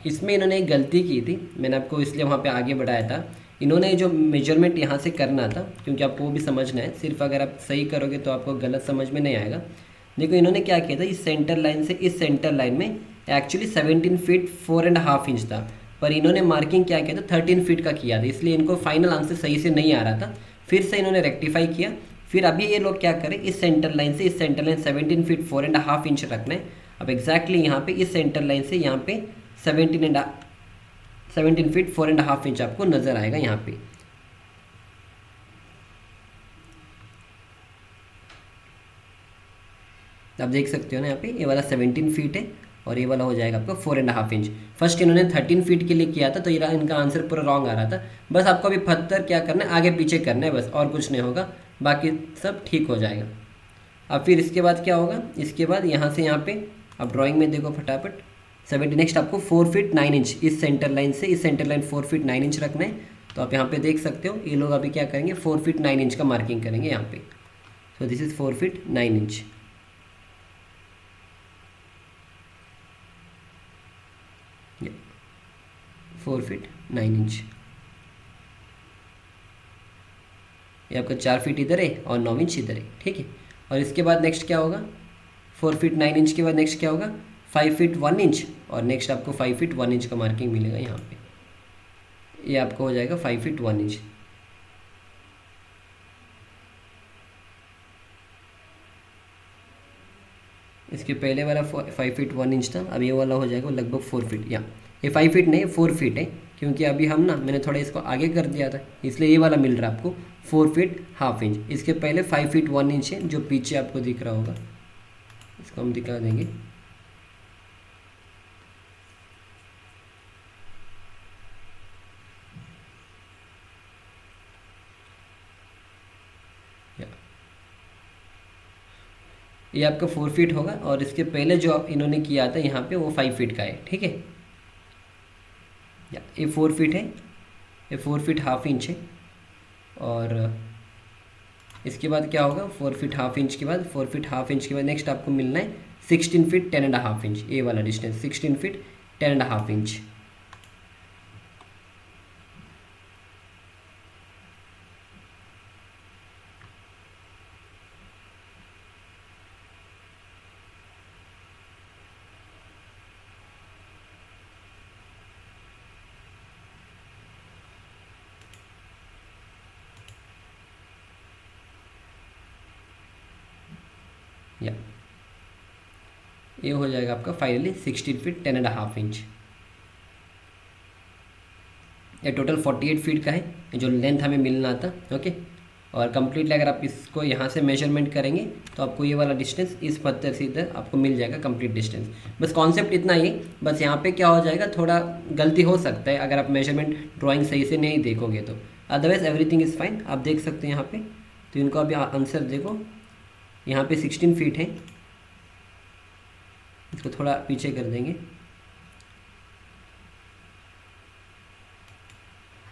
Speaker 1: इसमें इन्होंने एक गलती की थी, मैंने आपको इसलिए वहाँ पे आगे बढ़ाया था। इन्होंने जो मेजरमेंट यहाँ से करना था, क्योंकि आपको वो भी समझना है, सिर्फ अगर आप सही करोगे तो आपको गलत समझ में नहीं आएगा। देखो इन्होंने क्या किया था, इस सेंटर लाइन से इस सेंटर लाइन में एक्चुअली 17 फीट 4.5 इंच था, पर इन्होंने मार्किंग क्या किया था 13 फीट का किया था, इसलिए इनको फाइनल आंसर सही से नहीं आ रहा था। फिर से इन्होंने रेक्टिफाई किया। फिर अभी ये लोग क्या करें, इस सेंटर लाइन से इस सेंटर लाइन 17 फीट 4.5 इंच रखना है। अब एग्जैक्टली यहाँ पे इस सेंटर लाइन से यहाँ पे 17 फीट 4.5 इंच आपको नज़र आएगा यहाँ पे। आप देख सकते हो ना यहाँ पे, ये वाला 17 फीट है और ये वाला हो जाएगा आपका 4.5 इंच। फर्स्ट इन्होंने 13 फीट के लिए किया था तो ये इनका आंसर पूरा रॉन्ग आ रहा था। बस आपको अभी पत्थर क्या करना है, आगे पीछे करना है बस, और कुछ नहीं होगा, बाकी सब ठीक हो जाएगा। अब फिर इसके बाद क्या होगा, इसके बाद यहाँ से यहाँ पे आप ड्राइंग में देखो फटाफट 70। नेक्स्ट आपको 4 फीट 9 इंच इस सेंटर लाइन से इस सेंटर लाइन 4 फीट 9 इंच रखना है। तो आप यहाँ पे देख सकते हो ये लोग अभी क्या करेंगे 4 फीट 9 इंच का मार्किंग करेंगे यहाँ पे। सो this is 4 feet 9 inch. Yeah. 4 feet 9 inch. ये आपका 4 फीट इधर है और 9 इंच इधर है, ठीक है। और इसके बाद नेक्स्ट क्या होगा, 4 फीट 9 इंच के बाद नेक्स्ट क्या होगा, 5 फीट 1 इंच, और नेक्स्ट आपको 5 फीट 1 इंच का मार्किंग मिलेगा यहाँ पे। ये आपको हो जाएगा 5 फीट 1 इंच। इसके पहले वाला 5 फीट 1 इंच था, अब ये वाला हो जाएगा लगभग 4 फीट, या ये 5 फीट नहीं 4 फीट है, क्योंकि अभी हम ना मैंने थोड़ा इसको आगे कर दिया था, इसलिए ये वाला मिल रहा है आपको 4 फीट हाफ इंच। इसके पहले 5 फीट 1 इंच है जो पीछे आपको दिख रहा होगा, इसको हम दिखा देंगे। ये आपका 4 फीट होगा, और इसके पहले जो आप इन्होंने किया था यहाँ पे वो 5 फीट का है, ठीक है। ये 4 फीट है, ये 4 फीट हाफ इंच है। और इसके बाद क्या होगा, 4 फीट हाफ इंच के बाद 4 फीट हाफ इंच के बाद नेक्स्ट आपको मिलना है 16 फीट 10 एंड हाफ इंच, ये वाला distance 16 feet 10 and half inch. या ये हो जाएगा आपका finally 16 feet 10 and half inch. ये टोटल 48 फीट का है जो लेंथ हमें मिलना था, ओके। और कंप्लीटली अगर आप इसको यहाँ से मेजरमेंट करेंगे तो आपको ये वाला डिस्टेंस इस पत्थर से इधर आपको मिल जाएगा कंप्लीट डिस्टेंस। बस कॉन्सेप्ट इतना ही, बस यहाँ पे क्या हो जाएगा, थोड़ा गलती हो सकता है अगर आप मेजरमेंट ड्राइंग सही से नहीं देखोगे तो, अदरवाइज एवरीथिंग इज़ फाइन। आप देख सकते हैं यहाँ पे, तो इनको अभी आंसर देखो, यहाँ पे 16 फीट है, इसको थोड़ा पीछे कर देंगे।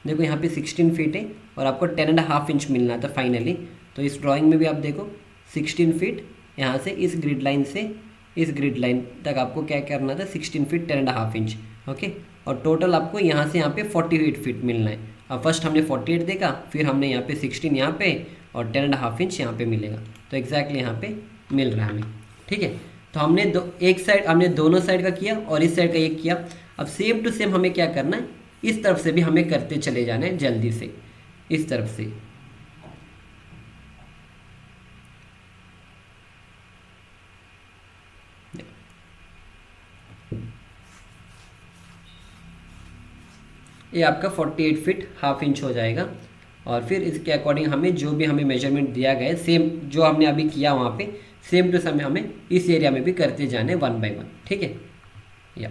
Speaker 1: देखो यहाँ पे 16 फीट है और आपको 10 एंड हाफ इंच मिलना था फाइनली। तो इस ड्राइंग में भी आप देखो 16 फीट यहाँ से इस ग्रिड लाइन से इस ग्रिड लाइन तक आपको क्या करना था, 16 feet 10 and half inch, okay. और टोटल आपको यहाँ से यहाँ पे 48 फीट मिलना है। अब फर्स्ट हमने 48 देखा, फिर हमने यहाँ पे 16 यहाँ पे और 10 एंड हाफ इंच यहाँ पे मिलेगा, तो एग्जैक्टली यहाँ पे मिल रहा है हमें, ठीक है। तो हमने एक साइड हमने दोनों साइड का किया और इस साइड का एक किया। अब सेम टू सेम हमें क्या करना है, इस तरफ से भी हमें करते चले जाना है जल्दी से, इस तरफ से। ये आपका 48 फीट हाफ इंच हो जाएगा। और फिर इसके अकॉर्डिंग हमें जो भी हमें मेजरमेंट दिया गया है, सेम जो हमने अभी किया वहाँ पे, सेम टू सेम हमें इस एरिया में भी करते जाने 1 बाय 1, ठीक है। या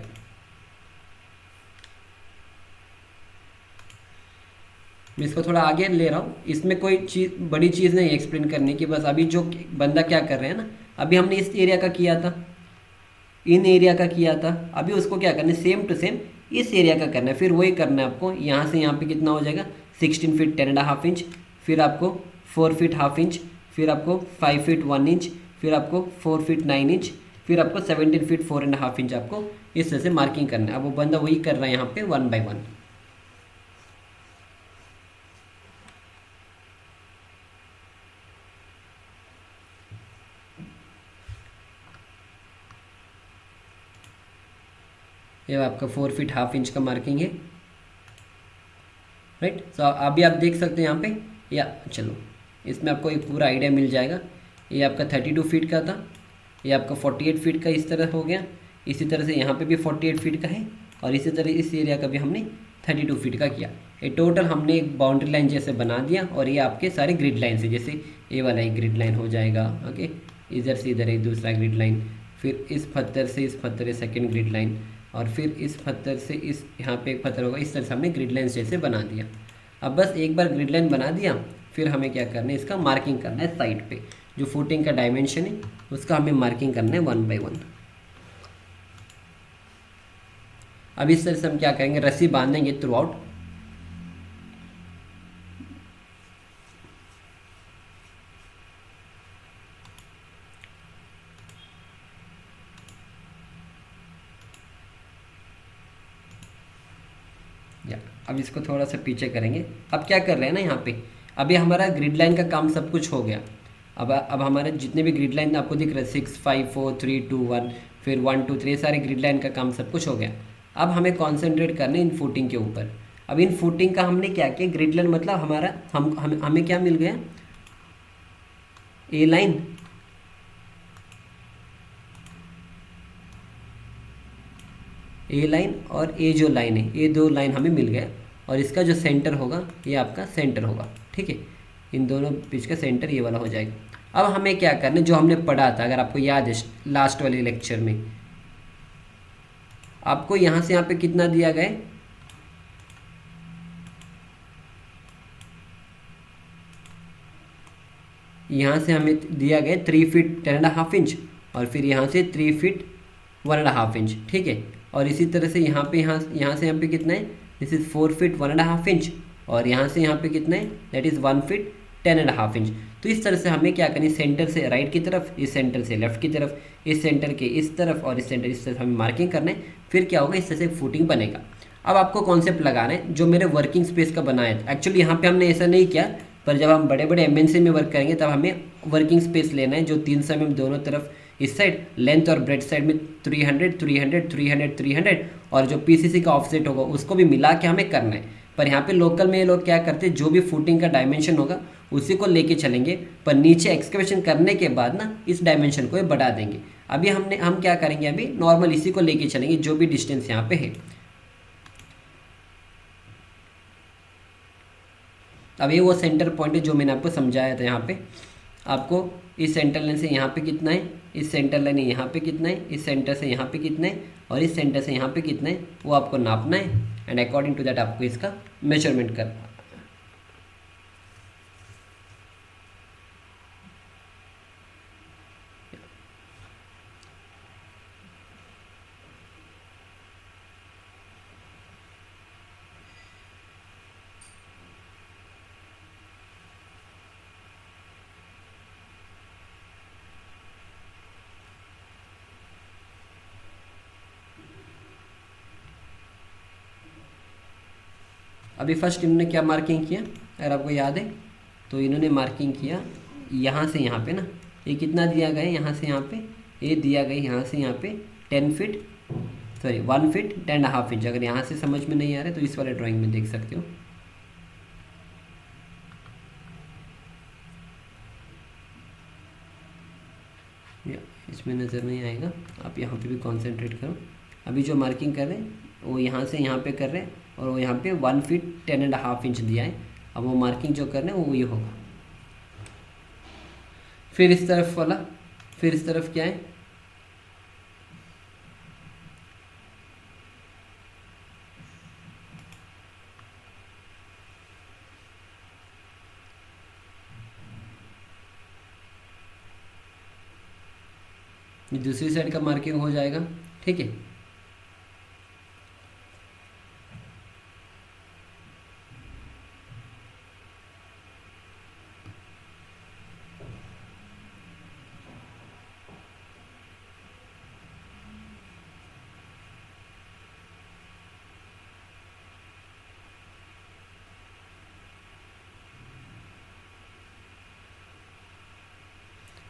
Speaker 1: मैं इसको थोड़ा आगे ले रहा हूँ, इसमें कोई चीज़ बड़ी चीज़ नहीं एक्सप्लेन करने की, बस अभी जो बंदा क्या कर रहे हैं ना, अभी हमने इस एरिया का किया था, इन एरिया का किया था, अभी उसको क्या करना है, सेम टू सेम इस एरिया का करना है। फिर वही करना है आपको, यहाँ से यहाँ पे कितना हो जाएगा, 16 फीट 10 एंड हाफ इंच, फिर आपको 4 फीट हाफ इंच, फिर आपको 5 फीट 1 इंच, फिर आपको 4 फीट 9 इंच, फिर आपको 17 फीट 4 एंड हाफ इंच आपको इस तरह से मार्किंग करना है। अब वो बंदा वही कर रहा है यहाँ पे 1 बाय 1। ये आपका 4 फीट हाफ इंच का मार्किंग है, राइट। तो अभी आप देख सकते हैं यहाँ पे, या चलो इसमें आपको एक पूरा आइडिया मिल जाएगा। ये आपका 32 फीट का था, ये आपका 48 फीट का इस तरह हो गया, इसी तरह से यहाँ पे भी 48 फीट का है, और इसी तरह इस एरिया का भी हमने 32 फीट का किया। ये टोटल हमने एक बाउंड्री लाइन जैसे बना दिया, और ये आपके सारे ग्रिड लाइन से, जैसे ये वाला एक ग्रिड लाइन हो जाएगा, ओके। इधर से इधर एक दूसरा ग्रिड लाइन, फिर इस पत्थर से इस पत्थर सेकेंड ग्रिड लाइन, और फिर इस पत्थर से इस यहाँ पे एक पत्थर होगा, इस तरह से हमने ग्रिड लाइन जैसे बना दिया। अब बस एक बार ग्रिड लाइन बना दिया, फिर हमें क्या करना है, इसका मार्किंग करना है साइड पे, जो फुटिंग का डायमेंशन है उसका हमें मार्किंग करना है 1 बाय 1। अब इस तरह से हम क्या करेंगे, रस्सी बांधेंगे थ्रू आउट। अब इसको थोड़ा सा पीछे करेंगे। अब क्या कर रहे हैं ना, यहाँ पे अभी हमारा ग्रिड लाइन का काम सब कुछ हो गया। अब हमारे जितने भी ग्रिड लाइन आपको दिख रहे हैं 6 5 4 3 2 1, फिर 1 2 3, सारे ग्रिड लाइन का काम सब कुछ हो गया। अब हमें कॉन्सेंट्रेट करना है इन फुटिंग के ऊपर। अब इन फुटिंग का हमने क्या किया, ग्रिड लाइन मतलब हमारा हमें क्या मिल गया, ए लाइन, ए लाइन और ए जो लाइन है, ये दो लाइन हमें मिल गया। और इसका जो सेंटर होगा ये आपका सेंटर होगा, ठीक है। इन दोनों बीच का सेंटर ये वाला हो जाएगा। अब हमें क्या करना है, जो हमने पढ़ा था, अगर आपको याद है लास्ट वाले लेक्चर में, आपको यहाँ से यहाँ पे कितना दिया गया है, यहाँ से हमें दिया गया 3 फीट 10.5 इंच, और फिर यहाँ से 3 फीट 1.5 इंच, ठीक है। और इसी तरह से यहाँ पे यहाँ से यहाँ पे कितना है, दिस इज़ 4 फीट 1.5 इंच, और यहाँ से यहाँ पे कितना है, दैट इज़ 1 फीट 10.5 इंच। तो इस तरह से हमें क्या करनी, सेंटर से राइट की तरफ, इस सेंटर से लेफ्ट की तरफ, इस सेंटर के इस तरफ और इस सेंटर इस तरफ हमें मार्किंग करना है। फिर क्या होगा, इस तरह से फुटिंग बनेगा। अब आपको कॉन्सेप्ट लगाना है जो मेरे वर्किंग स्पेस का बनाया था। एक्चुअली यहाँ पे हमने ऐसा नहीं किया, पर जब हम बड़े बड़े एमएनसी में वर्क करेंगे तब हमें वर्किंग स्पेस लेना है जो 300 mm दोनों तरफ, इस साइड लेंथ और ब्रेड साइड में 300 300 300 300, और जो पीसीसी का ऑफसेट होगा उसको भी मिला के हमें करना है। पर यहाँ पे लोकल में ये लोग क्या करते हैं, जो भी फुटिंग का डायमेंशन होगा उसी को लेके चलेंगे, पर नीचे एक्सकवेशन करने के बाद ना इस डायमेंशन को ये बढ़ा देंगे। अभी हम क्या करेंगे, अभी नॉर्मल इसी को लेके चलेंगे जो भी डिस्टेंस यहाँ पे है। अब ये वो सेंटर पॉइंट है जो मैंने आपको समझाया था। यहाँ पे आपको इस सेंटर लाइन से यहाँ पे कितना है, इस सेंटर लाइन यहाँ पे कितना है, इस सेंटर से यहाँ पे कितना है, और इस सेंटर से यहाँ पे कितना है, वो आपको नापना है। एंड अकॉर्डिंग टू दैट आपको इसका मेजरमेंट करना है। अभी फर्स्ट इन्होंने क्या मार्किंग किया, अगर आपको याद है तो इन्होंने मार्किंग किया यहाँ से यहाँ पे ना, ये कितना दिया गया है, यहाँ से यहाँ पे ये दिया गया यहाँ से यहाँ पे 10 फीट, सॉरी 1 फीट 10.5 इंच। अगर यहाँ से समझ में नहीं आ रहा है तो इस वाले ड्राइंग में देख सकते हो। इसमें नज़र नहीं आएगा, आप यहाँ पे भी कॉन्सेंट्रेट करो। अभी जो मार्किंग कर रहे हैं वो यहाँ से यहाँ पे कर रहे हैं, और वो यहाँ पे 1 फीट 10.5 इंच दिया है। अब वो मार्किंग जो कर रहे हैं वो ये होगा। फिर इस तरफ वाला, फिर इस तरफ क्या है, दूसरी साइड का मार्किंग हो जाएगा, ठीक है।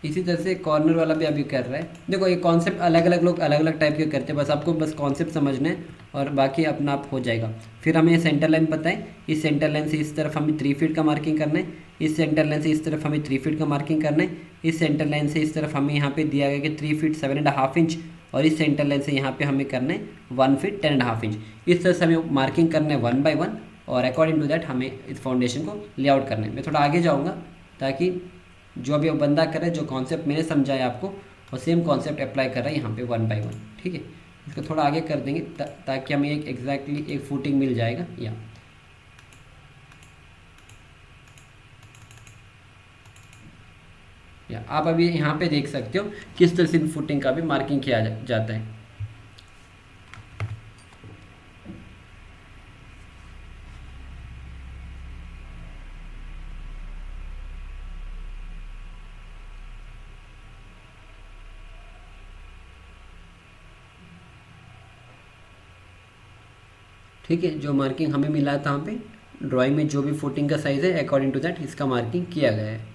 Speaker 1: इसी तरह से कॉर्नर वाला भी अभी कर रहा है। देखो ये कॉन्सेप्ट अलग अलग लोग अलग अलग टाइप के करते हैं, बस आपको बस कॉन्सेप्ट समझना है और बाकी अपना आप हो जाएगा। फिर हमें सेंटर लाइन पता है, इस सेंटर लाइन से इस तरफ हमें 3 फीट का मार्किंग करना है, इस सेंटर लाइन से इस तरफ हमें 3 फीट का मार्किंग करना है, इस सेंटर लाइन से इस तरफ हमें यहाँ पे दिया गया कि 3 फीट 7.5 इंच, और इस सेंटर लाइन से यहाँ पे हमें करना है 1 फीट 10.5 इंच। इस तरह से हमें मार्किंग करना है 1 बाय 1, और अकॉर्डिंग टू दैट हमें इस फाउंडेशन को लेआउट करना है। मैं थोड़ा आगे जाऊँगा ताकि जो अभी बंदा करे, जो कॉन्सेप्ट मैंने समझाया आपको, और सेम कॉन्सेप्ट अप्लाई कर रहा है यहाँ पे 1 बाय 1, ठीक है। इसको थोड़ा आगे कर देंगे ताकि हमें एक एग्जैक्टली एक फुटिंग मिल जाएगा। या आप अभी यहाँ पे देख सकते हो किस तरह से इन फुटिंग का भी मार्किंग किया जाता है। ठीक है, जो मार्किंग हमें मिला था वहाँ पे ड्राइंग में जो भी फुटिंग का साइज़ है अकॉर्डिंग टू दैट इसका मार्किंग किया गया है।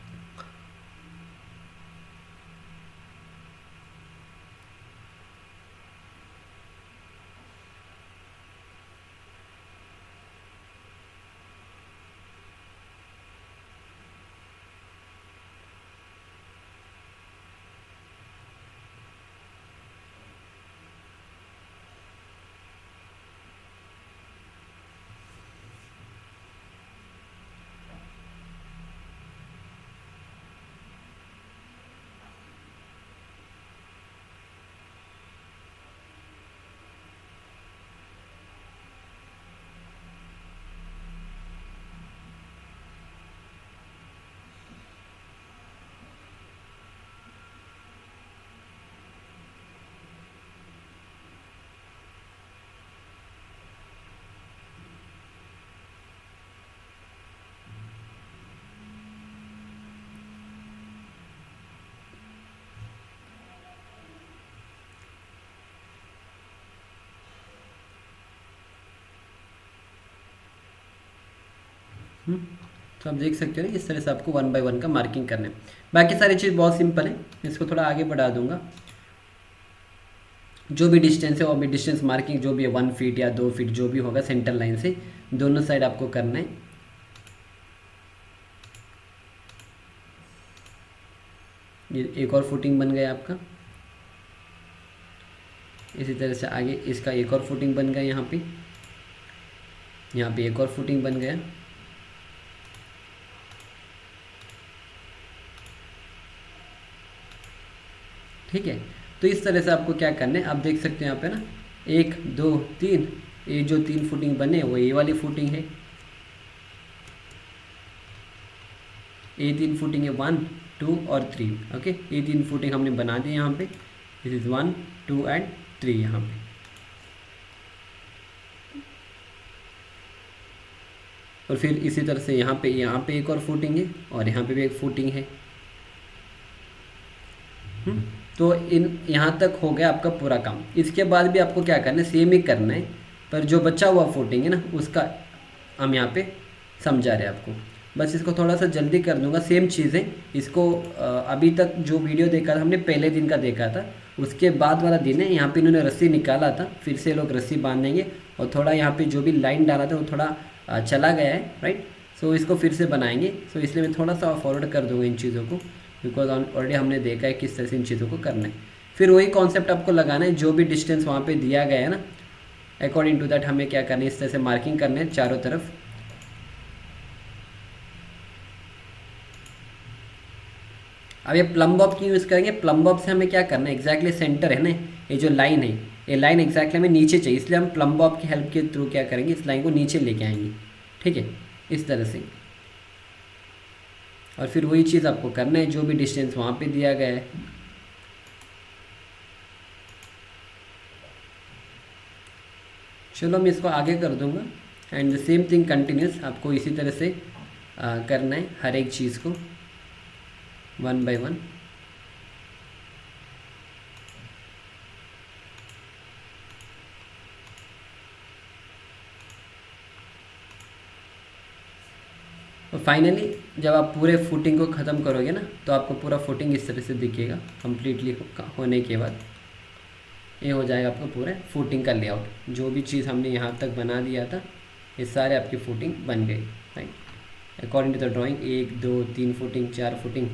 Speaker 1: तो आप देख सकते हो ना, इस तरह से आपको 1 बाय 1 का मार्किंग करना है। बाकी सारी चीज़ बहुत सिंपल है, इसको थोड़ा आगे बढ़ा दूंगा। जो भी डिस्टेंस है वो भी डिस्टेंस मार्किंग जो भी है 1 फीट या 2 फीट जो भी होगा सेंटर लाइन से दोनों साइड आपको करना है। ये एक और फुटिंग बन गया आपका। इसी तरह से आगे इसका एक और फुटिंग बन गया, यहाँ पे एक और फुटिंग बन गया। ठीक है, तो इस तरह से आपको क्या करना है, आप देख सकते हैं यहाँ पे ना 1 2 3, ये जो 3 फुटिंग बने वो ये वाली फुटिंग है, ये 3 फुटिंग है 1 2 और 3। ओके, ये 3 फुटिंग हमने बना दी यहाँ पे। दिस इज 1 2 एंड 3 यहाँ पे। और फिर इसी तरह से यहाँ पे एक और फुटिंग है और यहाँ पे भी एक फुटिंग है। तो यहाँ तक हो गया आपका पूरा काम। इसके बाद भी आपको क्या करना है, सेम ही करना है, पर जो बचा हुआ फुटिंग है ना उसका हम यहाँ पे समझा रहे हैं आपको। बस इसको थोड़ा सा जल्दी कर दूंगा। सेम चीज़ें इसको अभी तक जो वीडियो देखा था हमने पहले दिन का देखा था, उसके बाद वाला दिन है। यहाँ पे इन्होंने रस्सी निकाला था, फिर से लोग रस्सी बांधेंगे और थोड़ा यहाँ पे जो भी लाइन डाला था वो थोड़ा चला गया है, राइट। सो इसको फिर से बनाएंगे। सो इसलिए मैं थोड़ा सा फॉरवर्ड कर दूंगा इन चीज़ों को, बिकॉज ऑलरेडी हमने देखा है किस तरह से इन चीज़ों को करना है। फिर वही कॉन्सेप्ट आपको लगाना है, जो भी डिस्टेंस वहाँ पे दिया गया है ना अकॉर्डिंग टू दैट हमें क्या करना है, इस तरह से मार्किंग करना है चारों तरफ। अब ये प्लम बॉब क्यों यूज़ करेंगे, प्लम बॉब से हमें क्या करना है, एग्जैक्टली सेंटर है ना, ये जो लाइन है ये लाइन एग्जैक्टली हमें नीचे चाहिए, इसलिए हम प्लम बॉब की हेल्प के थ्रू क्या करेंगे, इस लाइन को नीचे लेके आएंगे। ठीक है, इस तरह से। और फिर वही चीज़ आपको करना है जो भी डिस्टेंस वहाँ पे दिया गया है। चलो मैं इसको आगे कर दूंगा and the same thing continuous आपको इसी तरह से करना है हर एक चीज़ को 1 बाय 1। और फाइनली जब आप पूरे फुटिंग को ख़त्म करोगे ना तो आपको पूरा फुटिंग इस तरह से दिखेगा कम्प्लीटली होने के बाद। ये हो जाएगा आपका पूरा फुटिंग का लेआउट। जो भी चीज़ हमने यहाँ तक बना दिया था ये सारे आपकी फुटिंग बन गई, right, according to the drawing. 1 2 3 footing, 4 footing,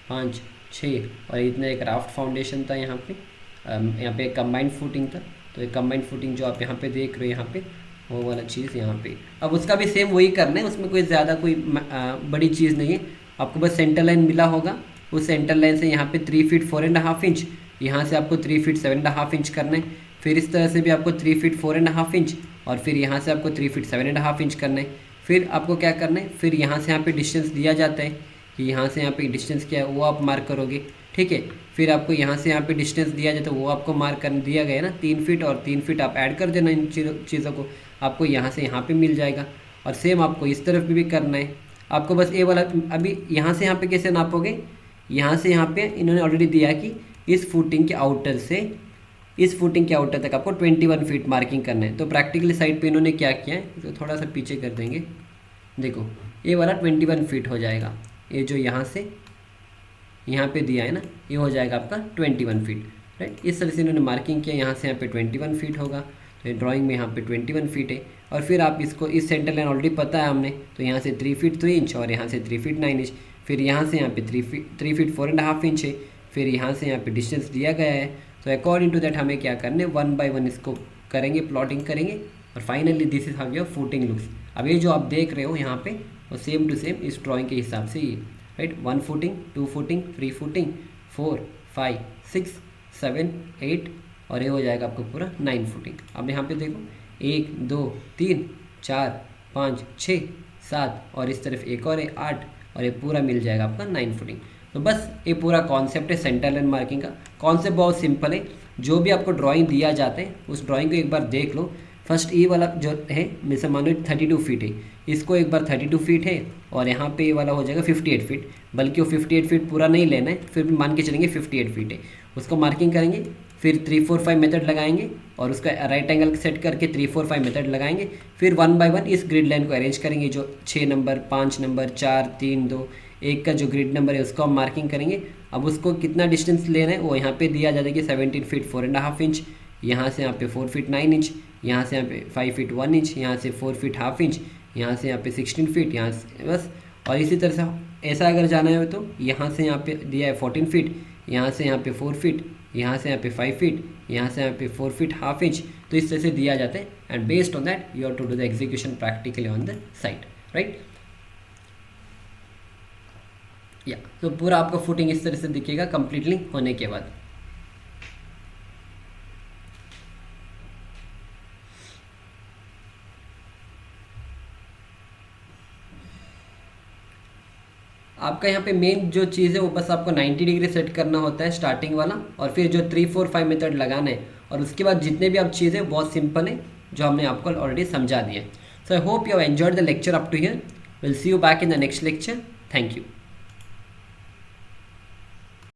Speaker 1: 5 6 और इतना एक राफ्ट फाउंडेशन था यहाँ पे एक कंबाइंड फुटिंग था। तो एक कंबाइंड फुटिंग जो आप यहाँ पे देख रहे हो यहाँ पे वो वाला चीज़ यहाँ पे। अब उसका भी सेम वही करना है, उसमें कोई ज़्यादा कोई बड़ी चीज़ नहीं है। आपको बस सेंटर लाइन मिला होगा, उस सेंटर लाइन से यहाँ पे 3 फीट 4.5 इंच, यहाँ से आपको 3 फीट 7.5 इंच करना है। फिर इस तरह से भी आपको 3 फीट 4.5 इंच और फिर यहाँ से आपको 3 फीट 7.5 इंच करना है। फिर आपको क्या करना है, फिर यहाँ से यहाँ पे डिस्टेंस दिया जाता है कि यहाँ से यहाँ पे डिस्टेंस क्या है वो आप मार्क करोगे। ठीक है, फिर आपको यहाँ से यहाँ पे डिस्टेंस दिया जाता है वो आपको मार्क कर दिया गया ना 3 फीट, और 3 फीट आप ऐड कर देना इन चीज़ों को, आपको यहाँ से यहाँ पे मिल जाएगा। और सेम आपको इस तरफ भी करना है। आपको बस ये वाला अभी यहाँ से यहाँ पे कैसे नापोगे, यहाँ से यहाँ पे इन्होंने ऑलरेडी दिया कि इस फुटिंग के आउटर से इस फुटिंग के आउटर तक आपको 21 फीट मार्किंग करना है। तो प्रैक्टिकली साइड पे इन्होंने क्या किया है, तो थोड़ा सा पीछे कर देंगे। देखो ये वाला 21 फीट हो जाएगा, ये जो यहाँ से यहाँ पे दिया है ना, ये हो जाएगा आपका 21 फीट, राइट। इस तरह से इन्होंने मार्किंग किया, यहाँ से यहाँ पे 21 फीट होगा, तो ये ड्राइंग में यहाँ पे 21 फीट है। और फिर आप इसको, इस सेंटर लाइन ऑलरेडी पता है हमने, तो यहाँ से 3 फीट 3 इंच और यहाँ से 3 फीट 9 इंच, फिर यहाँ से यहाँ पे 3 फीट 4.5 इंच है, फिर यहाँ से यहाँ पे डिस्टेंस दिया गया है। तो अकॉर्डिंग टू दैट हमें क्या करना है, 1 बाय 1 इसको करेंगे, प्लॉटिंग करेंगे, और finally this is how your footing looks. अब ये जो आप देख रहे हो यहाँ पे, वो सेम टू सेम इस ड्राइंग के हिसाब से ये, राइट। 1 फुटिंग, 2 फुटिंग, 3 फुटिंग, 4 5 6 7 8 और ये हो जाएगा आपको पूरा 9 फुटिंग। अब यहाँ पे देखो 1 2 3 4 5 6 7 और इस तरफ एक और है 8 और ये पूरा मिल जाएगा आपका 9 फुटिंग। तो बस ये पूरा कॉन्सेप्ट है सेंटर लाइन मार्किंग का। कॉन्सेप्ट बहुत सिंपल है, जो भी आपको ड्राइंग दिया जाता है उस ड्राइंग को एक बार देख लो। फर्स्ट ये वाला जो है, जैसे मान लो 32 फीट है, इसको एक बार 32 फीट है और यहाँ पे ये वाला हो जाएगा 58 फीट, बल्कि वो 58 फीट पूरा नहीं लेना है, फिर भी मान के चलेंगे 58 फीट है, उसको मार्किंग करेंगे, फिर 3 4 5 मेथड लगाएंगे और उसका राइट एंगल सेट करके 3 4 5 मेथड लगाएंगे, फिर 1 बाय 1 इस ग्रिड लाइन को अरेंज करेंगे, जो 6 नंबर 5 नंबर 4 3 2 1 का जो ग्रिड नंबर है उसको हम मार्किंग करेंगे। अब उसको कितना डिस्टेंस लेना है वो यहाँ पे दिया जाता है कि 17 फीट 4.5 इंच, यहाँ से यहाँ पे 4 फीट 9 इंच, यहाँ से यहाँ पे 5 फीट 1 इंच, यहाँ से 4 फीट हाफ इंच, यहाँ से यहाँ पे 16 फीट, यहाँ से बस। और इसी तरह से ऐसा अगर जाना है तो यहाँ से यहाँ पे दिया है 14 फीट, यहाँ से यहाँ पे 4 फीट, यहाँ से यहाँ पे 5 फीट, यहाँ से यहाँ पे 4 फीट हाफ इंच, तो इस तरह से दिया जाता है। And based on that you have to do the execution practically on the site, right. या तो पूरा आपका फुटिंग इस तरह से दिखेगा कंप्लीटली होने के बाद। आपका यहाँ पे मेन जो चीज़ है वो बस आपको 90 डिग्री सेट करना होता है स्टार्टिंग वाला, और फिर जो 3 4 5 मेथड लगाना है, और उसके बाद जितने भी आप चीज़ें बहुत सिंपल है जो हमने आपको ऑलरेडी समझा दिया है। So I hope you have enjoyed the lecture up to here. Will see you back in the next lecture. Thank you.